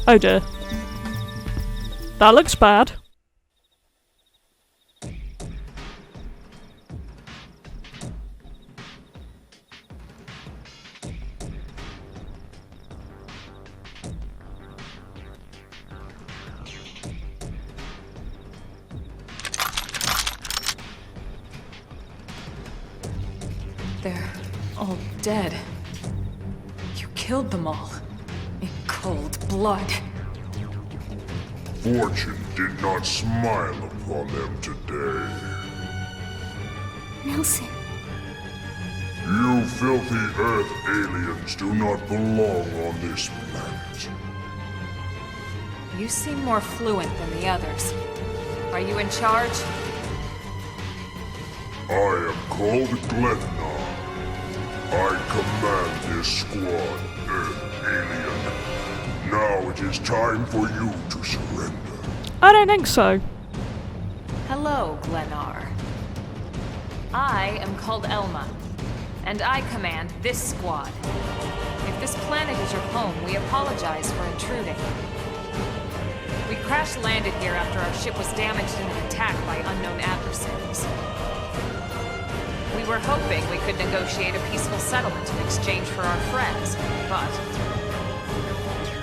Speaker 1: Oh dear. That looks bad.
Speaker 3: They're all dead. You killed them all. In cold blood.
Speaker 6: Fortune did not smile upon them today.
Speaker 2: Nelson.
Speaker 6: You filthy Earth aliens do not belong on this planet.
Speaker 3: You seem more fluent than the others. Are you in charge?
Speaker 6: I am called Glennar. I command this squad, Earth alien. Now it is time for you to surrender.
Speaker 1: I don't think so.
Speaker 3: Hello, Glennar. I am called Elma, and I command this squad. If this planet is your home, we apologize for intruding. We crash-landed here after our ship was damaged in an attack by unknown adversaries. We were hoping we could negotiate a peaceful settlement in exchange for our friends, but...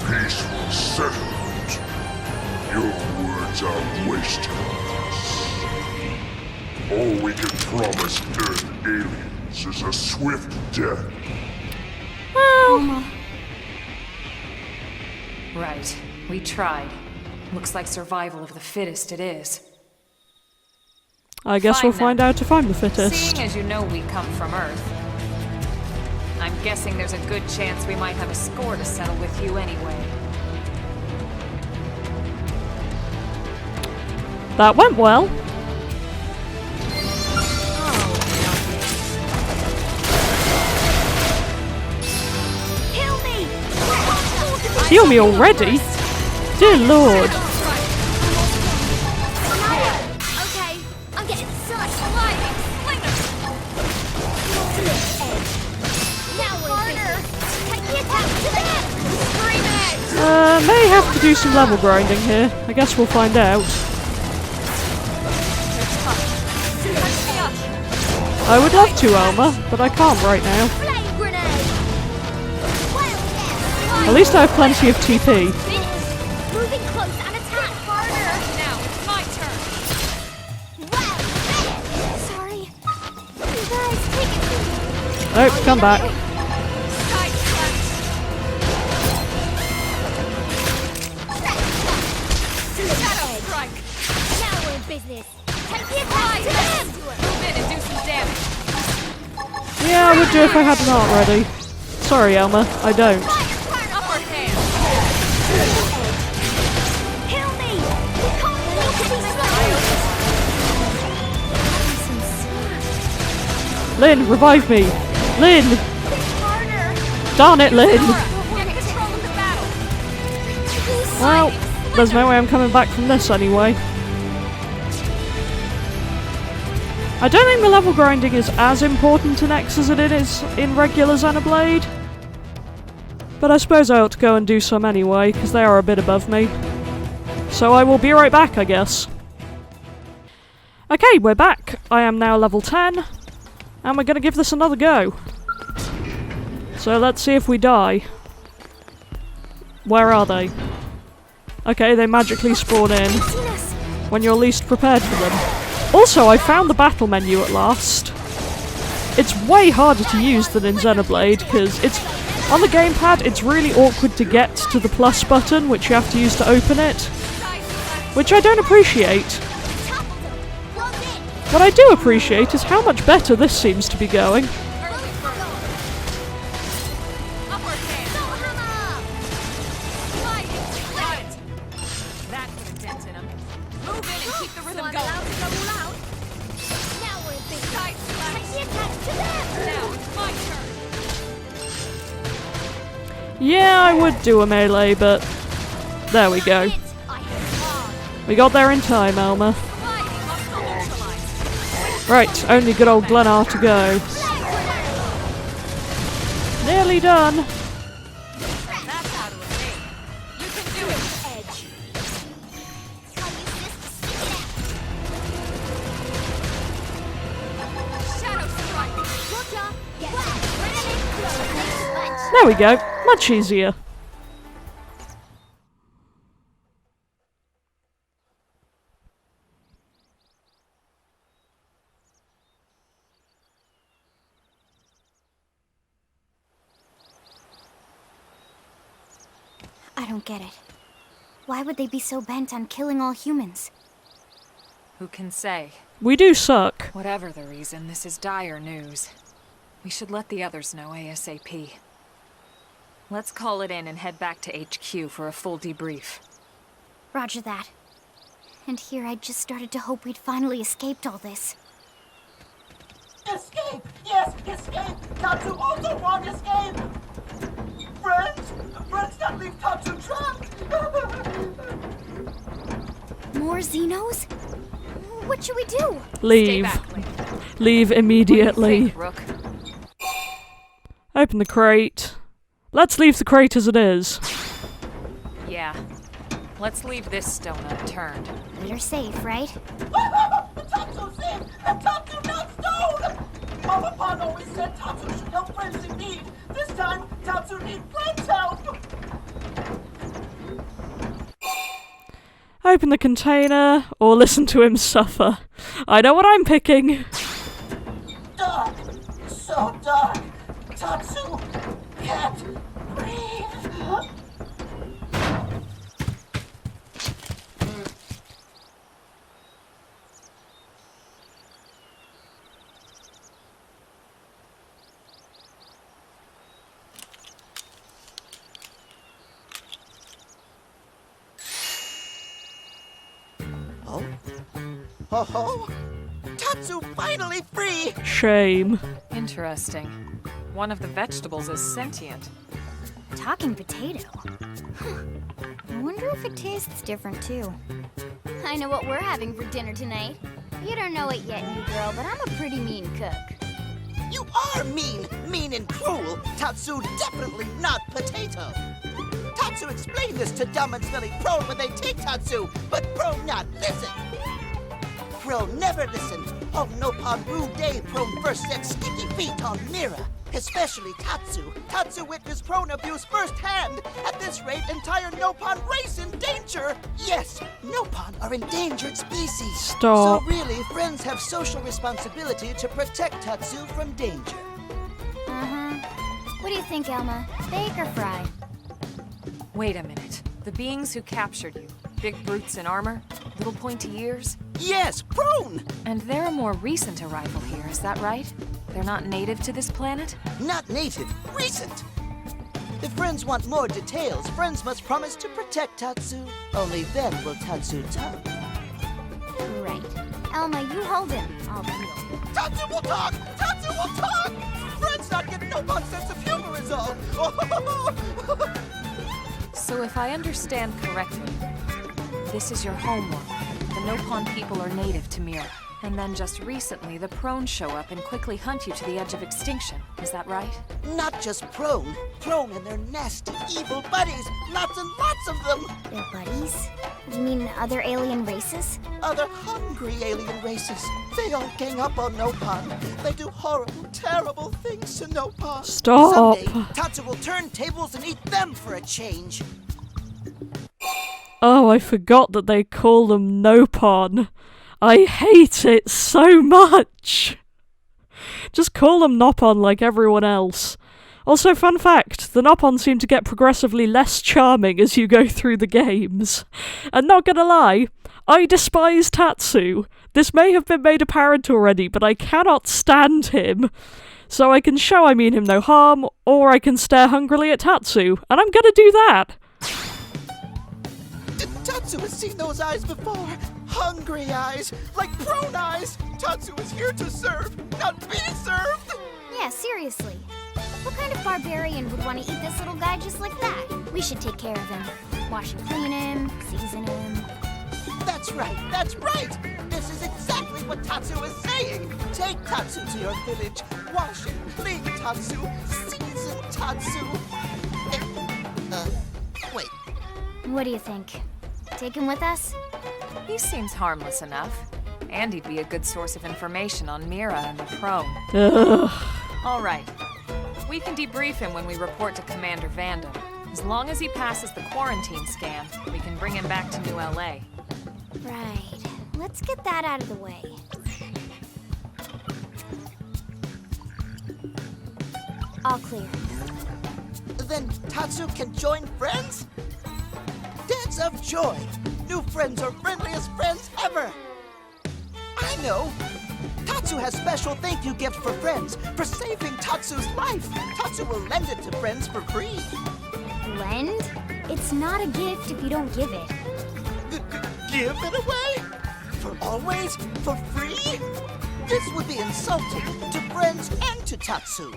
Speaker 6: Peaceful settlement. Your words are wasted on us. All we can promise Earth aliens is a swift death.
Speaker 1: Well,
Speaker 3: Right. We tried. Looks like survival of the fittest it is.
Speaker 1: I guess
Speaker 3: Fine
Speaker 1: we'll find
Speaker 3: then.
Speaker 1: out if I'm the fittest.
Speaker 3: Seeing as you know we come from Earth, I'm guessing there's a good chance we might have a score to settle with you anyway.
Speaker 1: That went well.
Speaker 2: Kill me!
Speaker 1: Heal me already? Dear lord.
Speaker 2: Okay, I'm getting such Now we're harder. Take the attack to them.
Speaker 1: May have to do some level grinding here. I guess we'll find out. I would love to, Elma, but I can't right now.
Speaker 2: Flame grenade.
Speaker 1: At least I have plenty of TP.
Speaker 2: Finish. Moving close and attack harder.
Speaker 3: Now it's my turn.
Speaker 2: Well, sorry. You guys take it.
Speaker 1: Nope, come back.
Speaker 3: Side slash. Shadow strike.
Speaker 2: Now we're in business. Take the attack to them.
Speaker 3: Move in and do some damage.
Speaker 1: Yeah, I would do if I had an art ready. Sorry, Elma, I don't.
Speaker 3: Upper hand.
Speaker 2: Kill me. We can't look at these
Speaker 1: Lynn, revive me! Lynn!
Speaker 2: Harder!
Speaker 1: Darn it, Lynn!
Speaker 3: Get control of the battle!
Speaker 1: Well, there's no way I'm coming back from this anyway. I don't think the level grinding is as important in X as it is in regular Xenoblade. But I suppose I ought to go and do some anyway, because they are a bit above me. So I will be right back, I guess. Okay, we're back. I am now level 10, and we're going to give this another go. So let's see if we die. Where are they? Okay, they magically spawn in when you're least prepared for them. Also, I found the battle menu at last. It's way harder to use than in Xenoblade, because it's on the gamepad it's really awkward to get to the plus button, which you have to use to open it. Which I don't appreciate. What I do appreciate is how much better this seems to be going.
Speaker 3: That put a dent in him. Move in and keep the rhythm going.
Speaker 2: Now we're in big
Speaker 3: Side slash.
Speaker 2: the attack to them!
Speaker 3: Now it's my turn.
Speaker 1: Yeah, I would do a melee, but there we go. We got there in time, Elmer. Right, only good old Glennar to go. Nearly done.
Speaker 3: That's how to evade. You can do it. Shadow strike.
Speaker 1: There we go. Much easier.
Speaker 2: I don't get it. Why would they be so bent on killing all humans?
Speaker 3: Who can say?
Speaker 1: We do suck.
Speaker 3: Whatever the reason, this is dire news. We should let the others know ASAP. Let's call it in and head back to HQ for a full debrief.
Speaker 2: Roger that. And here I just started to hope we'd finally escaped all this.
Speaker 7: Escape! Yes, escape! Tatsu also want escape! Friends? Friends that leave Tatsu trapped!
Speaker 2: More Xenos? What should we do?
Speaker 1: Leave.
Speaker 3: Stay back, Link.
Speaker 1: Leave
Speaker 3: What do you
Speaker 1: immediately.
Speaker 3: think, Rook?
Speaker 1: Open the crate. Let's leave the crate as it is.
Speaker 3: Yeah. Let's leave this stone unturned.
Speaker 2: Better safe, right?
Speaker 7: Tatsu safe! And Tatsu not stone! Mama Pan always said Tatsu should help friends in need. This time, Tatsu need friends' help!
Speaker 1: Open the container, or listen to him suffer. I know what I'm picking.
Speaker 7: Dark! So dark! Tatsu can't breathe! Oh ho! Tatsu finally free!
Speaker 1: Shame.
Speaker 3: Interesting. One of the vegetables is sentient.
Speaker 2: Talking potato. I wonder if it tastes different too. I know what we're having for dinner tonight. You don't know it yet, new girl, but I'm a pretty mean cook.
Speaker 7: You are mean! Mean and cruel! Tatsu definitely not potato! Tatsu explained this to dumb and silly Prone when they take Tatsu, but Prone not listen! Prone never listen! Oh, no pan rude day Prone first set sticky feet on Mira! Especially Tatsu. Tatsu witnessed Prone abuse firsthand! At this rate, entire Nopon race in danger! Yes, Nopon are endangered species!
Speaker 1: Stop.
Speaker 7: So really, friends have social responsibility to protect Tatsu from danger.
Speaker 2: Uh-huh. What do you think, Elma? Bake or fry?
Speaker 3: Wait a minute. The beings who captured you. Big brutes in armor? Little pointy ears?
Speaker 7: Yes, Prone!
Speaker 3: And they're a more recent arrival here, is that right? They're not native to this planet?
Speaker 7: Not native, recent! If friends want more details, friends must promise to protect Tatsu. Only then will Tatsu tell.
Speaker 2: Right. Elma, you hold him. I'll heal.
Speaker 7: Tatsu will talk! Tatsu will talk! Fred's not getting no fun sense of humor is all.
Speaker 3: So if I understand correctly, this is your homeworld. The Nopon people are native to Mira. And then just recently, the Prone show up and quickly hunt you to the edge of extinction. Is that right?
Speaker 7: Not just Prone. Prone and their nasty, evil buddies. Lots and lots of them.
Speaker 2: Their buddies? You mean other alien races?
Speaker 7: Other hungry alien races. They all gang up on Nopon. They do horrible, terrible things to Nopon.
Speaker 1: Stop.
Speaker 7: Someday, Tatsu will turn tables and eat them for a change.
Speaker 1: Oh, I forgot that they call them Nopon. I hate it so much. Just call them Nopon like everyone else. Also, fun fact, the Nopon seem to get progressively less charming as you go through the games. And not gonna lie, I despise Tatsu. This may have been made apparent already, but I cannot stand him. So I can show I mean him no harm, or I can stare hungrily at Tatsu, and I'm gonna do that.
Speaker 7: Tatsu has seen those eyes before. Hungry eyes, like Prone eyes. Tatsu is here to serve, not be served.
Speaker 2: Yeah, seriously. What kind of barbarian would want to eat this little guy just like that? We should take care of him. Wash and clean him, season him.
Speaker 7: That's right, that's right. This is exactly what Tatsu is saying. Take Tatsu to your village. Wash and clean Tatsu. Season Tatsu. Wait.
Speaker 2: What do you think? Take him with us?
Speaker 3: He seems harmless enough. And he'd be a good source of information on Mira and the Prone.
Speaker 1: Ugh.
Speaker 3: All right. We can debrief him when we report to Commander Vanda. As long as he passes the quarantine scan, we can bring him back to New LA.
Speaker 2: Right. Let's get that out of the way. All clear.
Speaker 7: Then Tatsu can join friends? Dance of joy! New friends are friendliest friends ever! I know! Tatsu has special thank you gift for friends for saving Tatsu's life. Tatsu will lend it to friends for free.
Speaker 2: Lend? It's not a gift if you don't give it.
Speaker 7: Give it away? For always? For free? This would be insulting to friends and to Tatsu.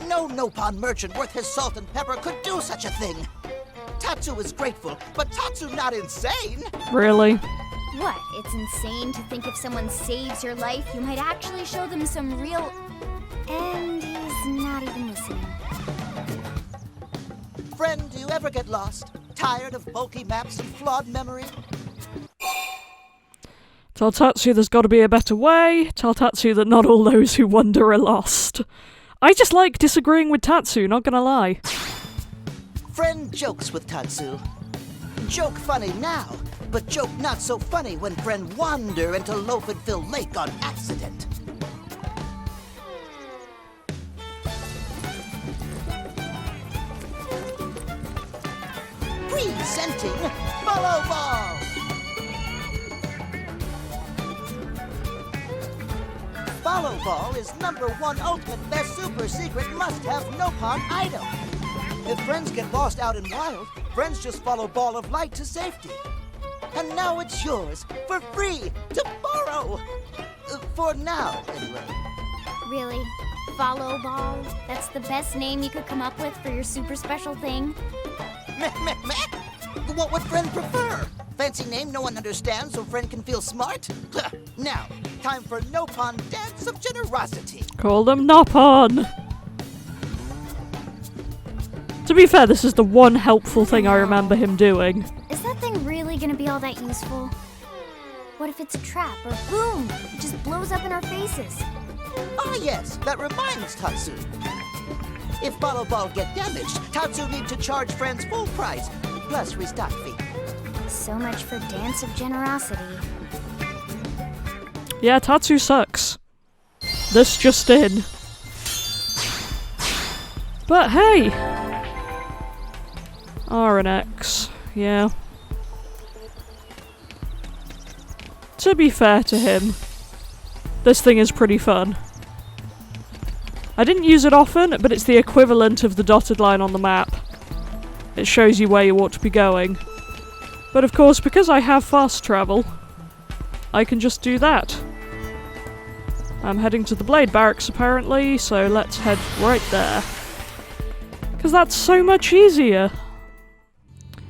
Speaker 7: No Nopon merchant worth his salt and pepper could do such a thing. Tatsu is grateful, but Tatsu not insane.
Speaker 1: Really?
Speaker 2: What? It's insane to think if someone saves your life, you might actually show them some real... And he's not even listening.
Speaker 7: Friend, do you ever get lost? Tired of bulky maps and flawed memory?
Speaker 1: Tell Tatsu there's gotta be a better way. Tell Tatsu that not all those who wander are lost. I just like disagreeing with Tatsu, not gonna lie.
Speaker 7: Friend jokes with Tatsu. Joke funny now, but joke not so funny when friend wander into Loafenville Lake on accident. Presenting Follow Ball! Follow Ball is #1 ultimate best super secret must-have Nopon item. If friends get lost out in wild, friends just follow Ball of Light to safety. And now it's yours, for free, to borrow. For now, anyway.
Speaker 2: Really? Follow Ball? That's the best name you could come up with for your super special thing?
Speaker 7: Meh, meh, meh. What would friend prefer? Fancy name no one understands so friend can feel smart? Now, time for Nopon Dance of Generosity.
Speaker 1: Call them Nopon! To be fair, this is the one helpful thing I remember him doing.
Speaker 2: Is that thing really gonna be all that useful? What if it's a trap or boom? It just blows up in our faces.
Speaker 7: Ah yes, that reminds Tatsu. If Follow Ball get damaged, Tatsu need to charge friends full price, plus restock fee.
Speaker 2: So much for Dance of Generosity.
Speaker 1: Yeah, Tatsu sucks. This just in. But hey! R and X, yeah. To be fair to him, this thing is pretty fun. I didn't use it often, but it's the equivalent of the dotted line on the map. It shows you where you ought to be going. But of course, because I have fast travel, I can just do that. I'm heading to the Blade Barracks apparently, so let's head right there. Because that's so much easier.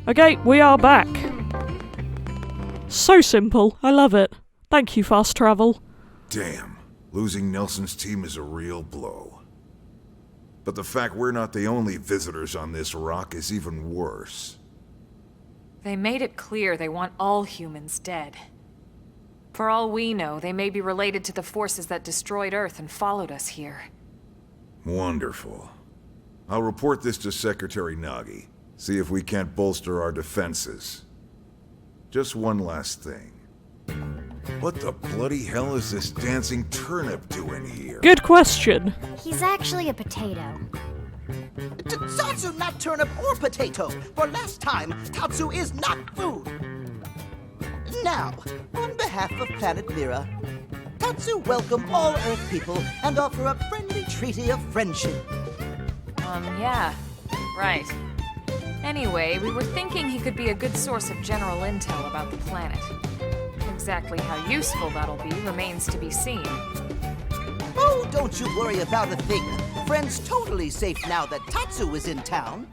Speaker 1: Okay, we are back. So simple. I love it. Thank you, fast travel.
Speaker 4: Damn, losing Nelson's team is a real blow. But the fact we're not the only visitors on this rock is even worse.
Speaker 3: They made it clear they want all humans dead. For all we know, they may be related to the forces that destroyed Earth and followed us here.
Speaker 4: Wonderful. I'll report this to Secretary Nagi. See if we can't bolster our defenses. Just one last thing. What the bloody hell is this dancing turnip doing here?
Speaker 1: Good question.
Speaker 2: He's actually a potato.
Speaker 7: Tatsu, not turnip or potato. For last time, Tatsu is not food. Now, on behalf of Planet Mira, Tatsu welcome all Earth people and offer a friendly treaty of friendship.
Speaker 3: Yeah. Right. Anyway, we were thinking he could be a good source of general intel about the planet. Exactly how useful that'll be remains to be seen.
Speaker 7: Oh, don't you worry about a thing. Friend's totally safe now that Tatsu is in town.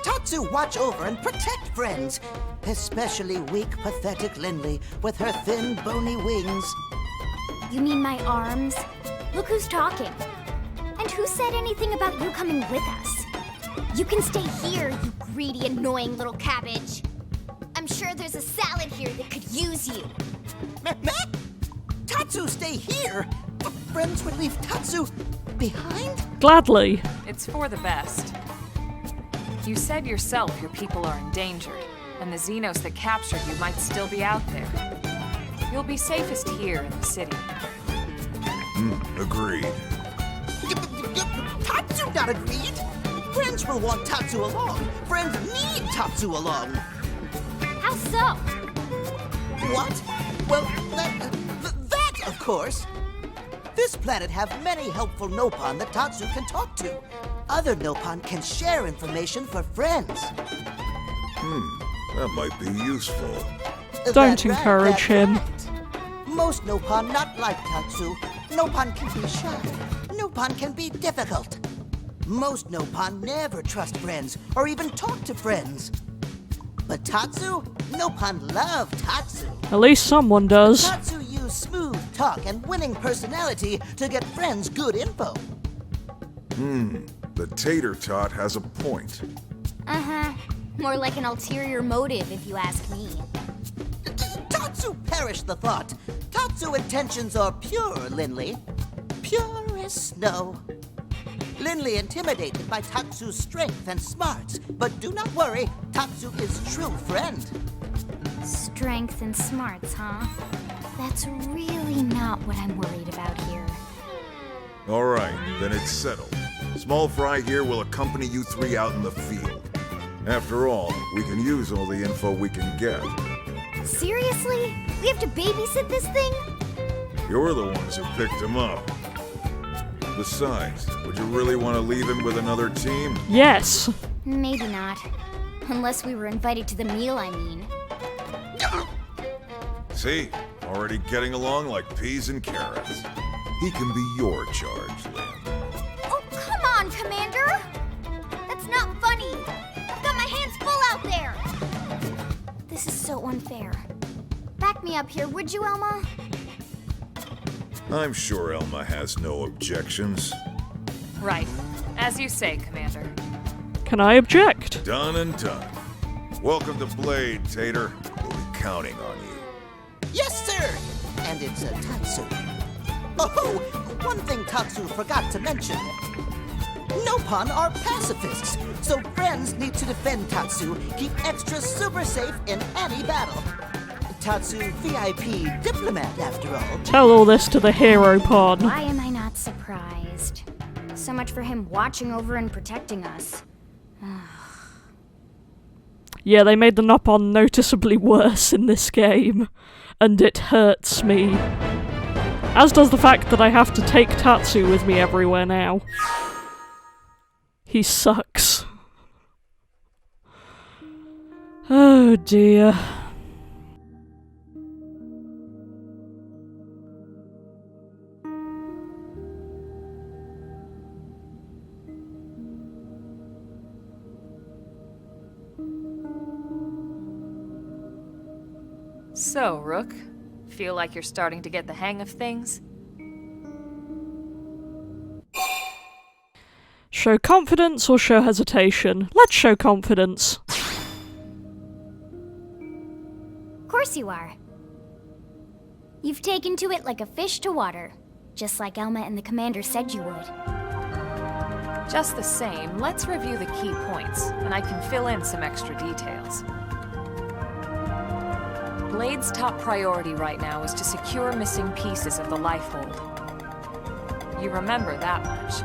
Speaker 7: Tatsu watch over and protect friends, especially weak, pathetic Lindley with her thin, bony wings.
Speaker 2: You mean my arms? Look who's talking. And who said anything about you coming with us? You can stay here, you greedy, annoying little cabbage. I'm sure there's a salad here that could use you.
Speaker 7: Meh? Tatsu stay here? But friends would leave Tatsu behind?
Speaker 1: Gladly.
Speaker 3: It's for the best. You said yourself your people are endangered, and the Xenos that captured you might still be out there. You'll be safest here in the city.
Speaker 4: Agreed.
Speaker 7: Tatsu not agreed. Friends will want Tatsu along. Friends need Tatsu along.
Speaker 2: How so?
Speaker 7: What? Well, that, of course. This planet have many helpful Nopon that Tatsu can talk to. Other Nopon can share information for friends.
Speaker 4: That might be useful.
Speaker 1: Don't encourage him.
Speaker 7: Most Nopon not like Tatsu. Nopon can be shy. Nopon can be difficult. Most Nopon never trust friends or even talk to friends. But Tatsu? Nopon love Tatsu.
Speaker 1: At least someone does.
Speaker 7: Tatsu use smooth talk and winning personality to get friends good info.
Speaker 4: The tater tot has a point.
Speaker 2: Uh-huh. More like an ulterior motive, if you ask me.
Speaker 7: Tatsu perish the thought. Tatsu intentions are pure, Lindley. Pure as snow. Lindley intimidated by Tatsu's strength and smarts, but do not worry, Tatsu is true friend.
Speaker 2: Strength and smarts, huh? That's really not what I'm worried about here.
Speaker 4: All right, then it's settled. Small Fry here will accompany you three out in the field. After all, we can use all the info we can get.
Speaker 2: Seriously? We have to babysit this thing?
Speaker 4: You're the ones who picked him up. Besides, would you really want to leave him with another team?
Speaker 1: Yes.
Speaker 2: Maybe not. Unless we were invited to the meal, I mean.
Speaker 4: See? Already getting along like peas and carrots. He can be your charge, Lynn.
Speaker 2: Oh, come on, Commander! That's not funny! I've got my hands full out there! This is so unfair. Back me up here, would you, Elma?
Speaker 4: I'm sure Elma has no objections.
Speaker 3: Right. As you say, Commander.
Speaker 1: Can I object?
Speaker 4: Done and done. Welcome to Blade, Tater. We'll be counting on you.
Speaker 7: Yes, sir! And it's a Tatsu. Oh, one thing Tatsu forgot to mention. Nopon are pacifists, so friends need to defend Tatsu, keep extra super safe in any battle. Tatsu VIP diplomat, after all.
Speaker 1: Tell all this to the hero pod.
Speaker 2: Why am I not surprised? So much for him watching over and protecting us.
Speaker 1: Yeah, they made the Nopon noticeably worse in this game, and it hurts me. As does the fact that I have to take Tatsu with me everywhere now. He sucks. Oh dear.
Speaker 3: So, Rook, feel like you're starting to get the hang of things?
Speaker 1: Show confidence or show hesitation? Let's show confidence.
Speaker 2: Of course you are. You've taken to it like a fish to water, just like Elma and the commander said you would.
Speaker 3: Just the same, let's review the key points, and I can fill in some extra details. Blade's top priority right now is to secure missing pieces of the Lifehold. You remember that much.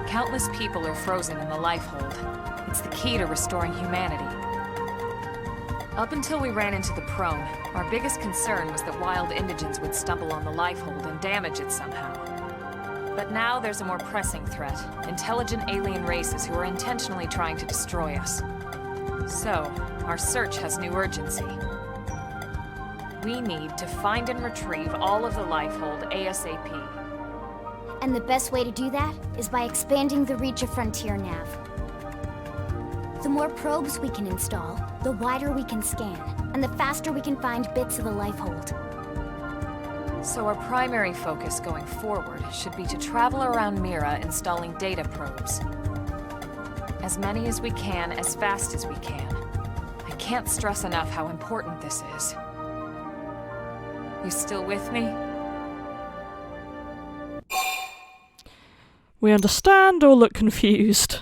Speaker 3: Countless people are frozen in the Lifehold. It's the key to restoring humanity. Up until we ran into the Prone, our biggest concern was that wild indigents would stumble on the Lifehold and damage it somehow. But now there's a more pressing threat, intelligent alien races who are intentionally trying to destroy us. So, our search has new urgency. We need to find and retrieve all of the Lifehold ASAP.
Speaker 2: And the best way to do that is by expanding the reach of Frontier Nav. The more probes we can install, the wider we can scan, and the faster we can find bits of the Lifehold.
Speaker 3: So our primary focus going forward should be to travel around Mira installing data probes. As many as we can, as fast as we can. I can't stress enough how important this is. You still with me?
Speaker 1: We understand or look confused?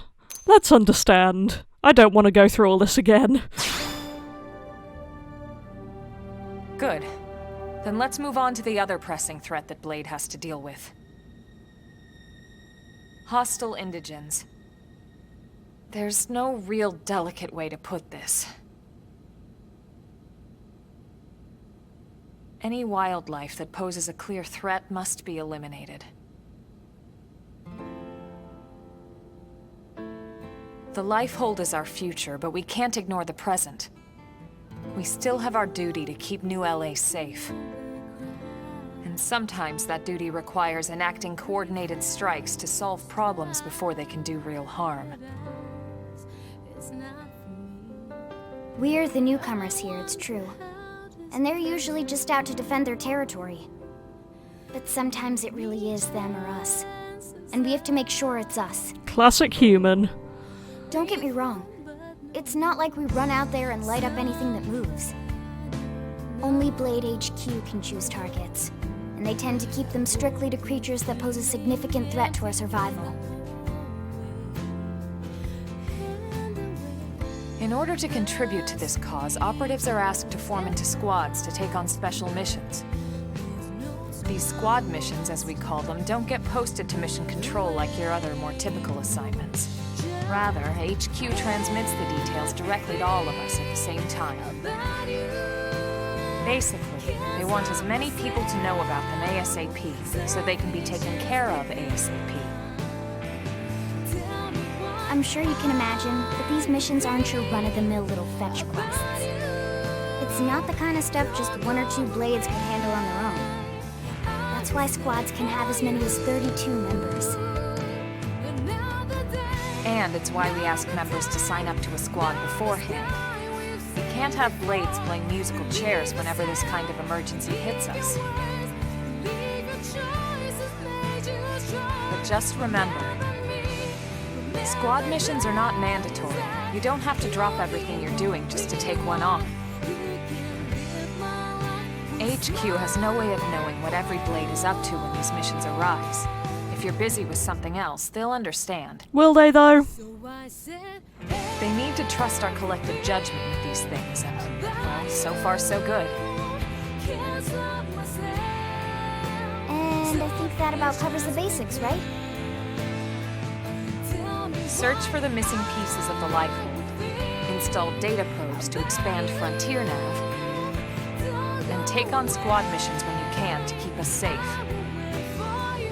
Speaker 1: Let's understand. I don't want to go through all this again.
Speaker 3: Good. Then let's move on to the other pressing threat that Blade has to deal with. Hostile indigens. There's no real delicate way to put this. Any wildlife that poses a clear threat must be eliminated. The Lifehold is our future, but we can't ignore the present. We still have our duty to keep New LA safe. And sometimes that duty requires enacting coordinated strikes to solve problems before they can do real harm.
Speaker 2: We're the newcomers here, it's true. And they're usually just out to defend their territory. But sometimes it really is them or us. And we have to make sure it's us.
Speaker 1: Classic human.
Speaker 2: Don't get me wrong. It's not like we run out there and light up anything that moves. Only Blade HQ can choose targets, and they tend to keep them strictly to creatures that pose a significant threat to our survival.
Speaker 3: In order to contribute to this cause, operatives are asked to form into squads to take on special missions. These squad missions, as we call them, don't get posted to mission control like your other more typical assignments. Rather, HQ transmits the details directly to all of us at the same time. Basically, they want as many people to know about them ASAP, so they can be taken care of ASAP.
Speaker 2: I'm sure you can imagine that these missions aren't your run-of-the-mill little fetch quests. It's not the kind of stuff just one or two blades can handle on their own. That's why squads can have as many as 32 members.
Speaker 3: And it's why we ask members to sign up to a squad beforehand. We can't have blades playing musical chairs whenever this kind of emergency hits us. But just remember, squad missions are not mandatory. You don't have to drop everything you're doing just to take one on. HQ has no way of knowing what every blade is up to when these missions arise. If you're busy with something else, they'll understand.
Speaker 1: Will they, though?
Speaker 3: They need to trust our collective judgment with these things, and, well, so far so good.
Speaker 2: And I think that about covers the basics, right?
Speaker 3: Search for the missing pieces of the Lifehold. Install data probes to expand Frontier Nav. And take on squad missions when you can to keep us safe.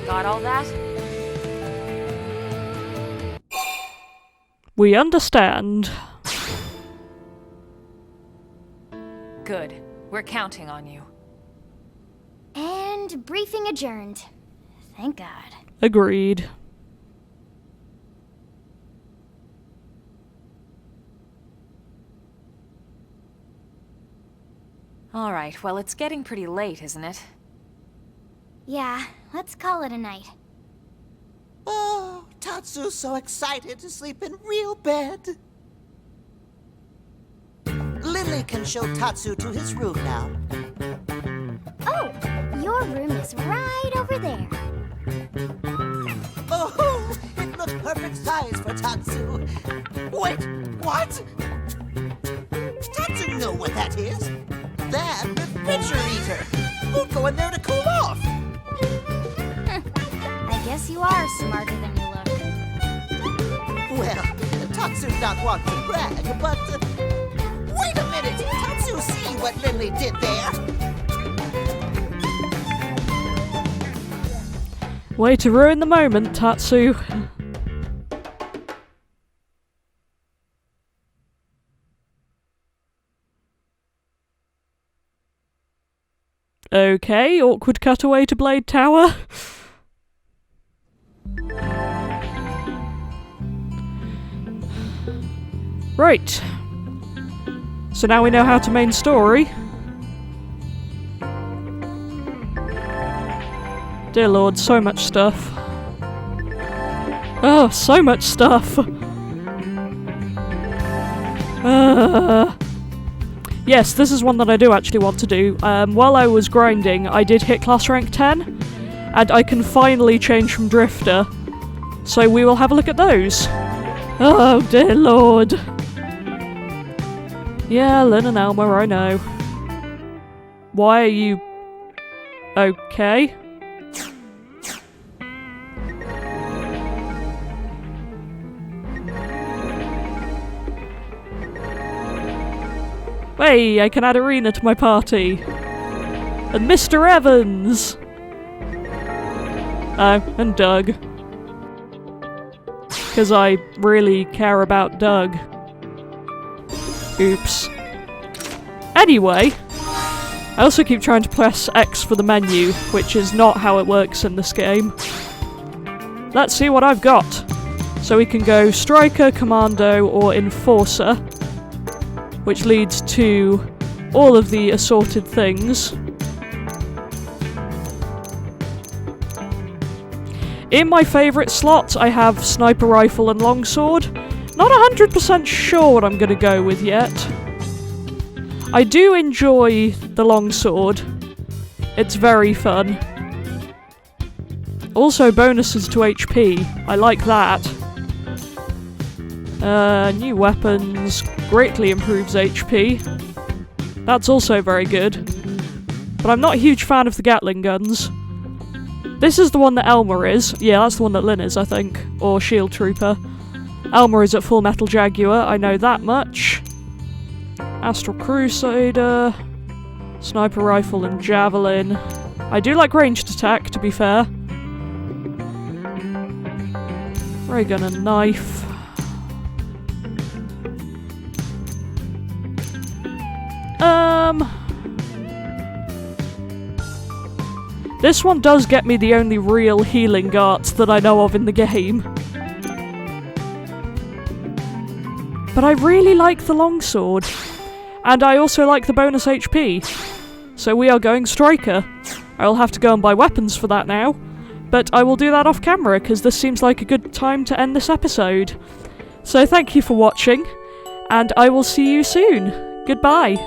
Speaker 3: Got all that?
Speaker 1: We understand.
Speaker 3: Good. We're counting on you.
Speaker 2: And briefing adjourned. Thank God.
Speaker 1: Agreed.
Speaker 3: Alright, well, it's getting pretty late, isn't it?
Speaker 2: Yeah, let's call it a night.
Speaker 7: Oh, Tatsu's so excited to sleep in real bed. Lily can show Tatsu to his room now.
Speaker 2: Oh, your room is right over there.
Speaker 7: Oh, it looks perfect size for Tatsu. Wait, what? Tatsu know what that is. That refrigerator. We'll go in there to cool off.
Speaker 2: I guess you are smarter than you look.
Speaker 7: Well, Tatsu's not one to brag, but... wait a minute! Tatsu see what Lily did there?
Speaker 1: Way to ruin the moment, Tatsu. Okay, awkward cutaway to Blade Tower. Right. So now we know how to main story. Dear Lord, so much stuff. Oh, so much stuff. Yes, this is one that I do actually want to do. While I was grinding, I did hit class rank 10, and I can finally change from Drifter. So we will have a look at those. Oh, dear Lord. Yeah, Lynn and Elmer, I know. Why are you... okay? Hey, I can add Arena to my party. And Mr. Evans! Oh, and Doug. Because I really care about Doug. Oops. Anyway, I also keep trying to press X for the menu, which is not how it works in this game. Let's see what I've got. So we can go Striker, Commando, or Enforcer, which leads to all of the assorted things. In my favourite slots, I have Sniper Rifle and Longsword. Not 100% sure what I'm going to go with yet. I do enjoy the Longsword. It's very fun. Also bonuses to HP. I like that. New weapons greatly improves HP. That's also very good. But I'm not a huge fan of the Gatling guns. This is the one that Elmer is. Yeah, that's the one that Lynn is, I think. Or Shield Trooper. Elmer is at Full Metal Jaguar, I know that much. Astral Crusader. Sniper Rifle and Javelin. I do like ranged attack, to be fair. Ray gun and knife. This one does get me the only real healing arts that I know of in the game. But I really like the longsword. And I also like the bonus HP. So we are going Striker. I'll have to go and buy weapons for that now. But I will do that off camera, because this seems like a good time to end this episode. So thank you for watching, and I will see you soon. Goodbye.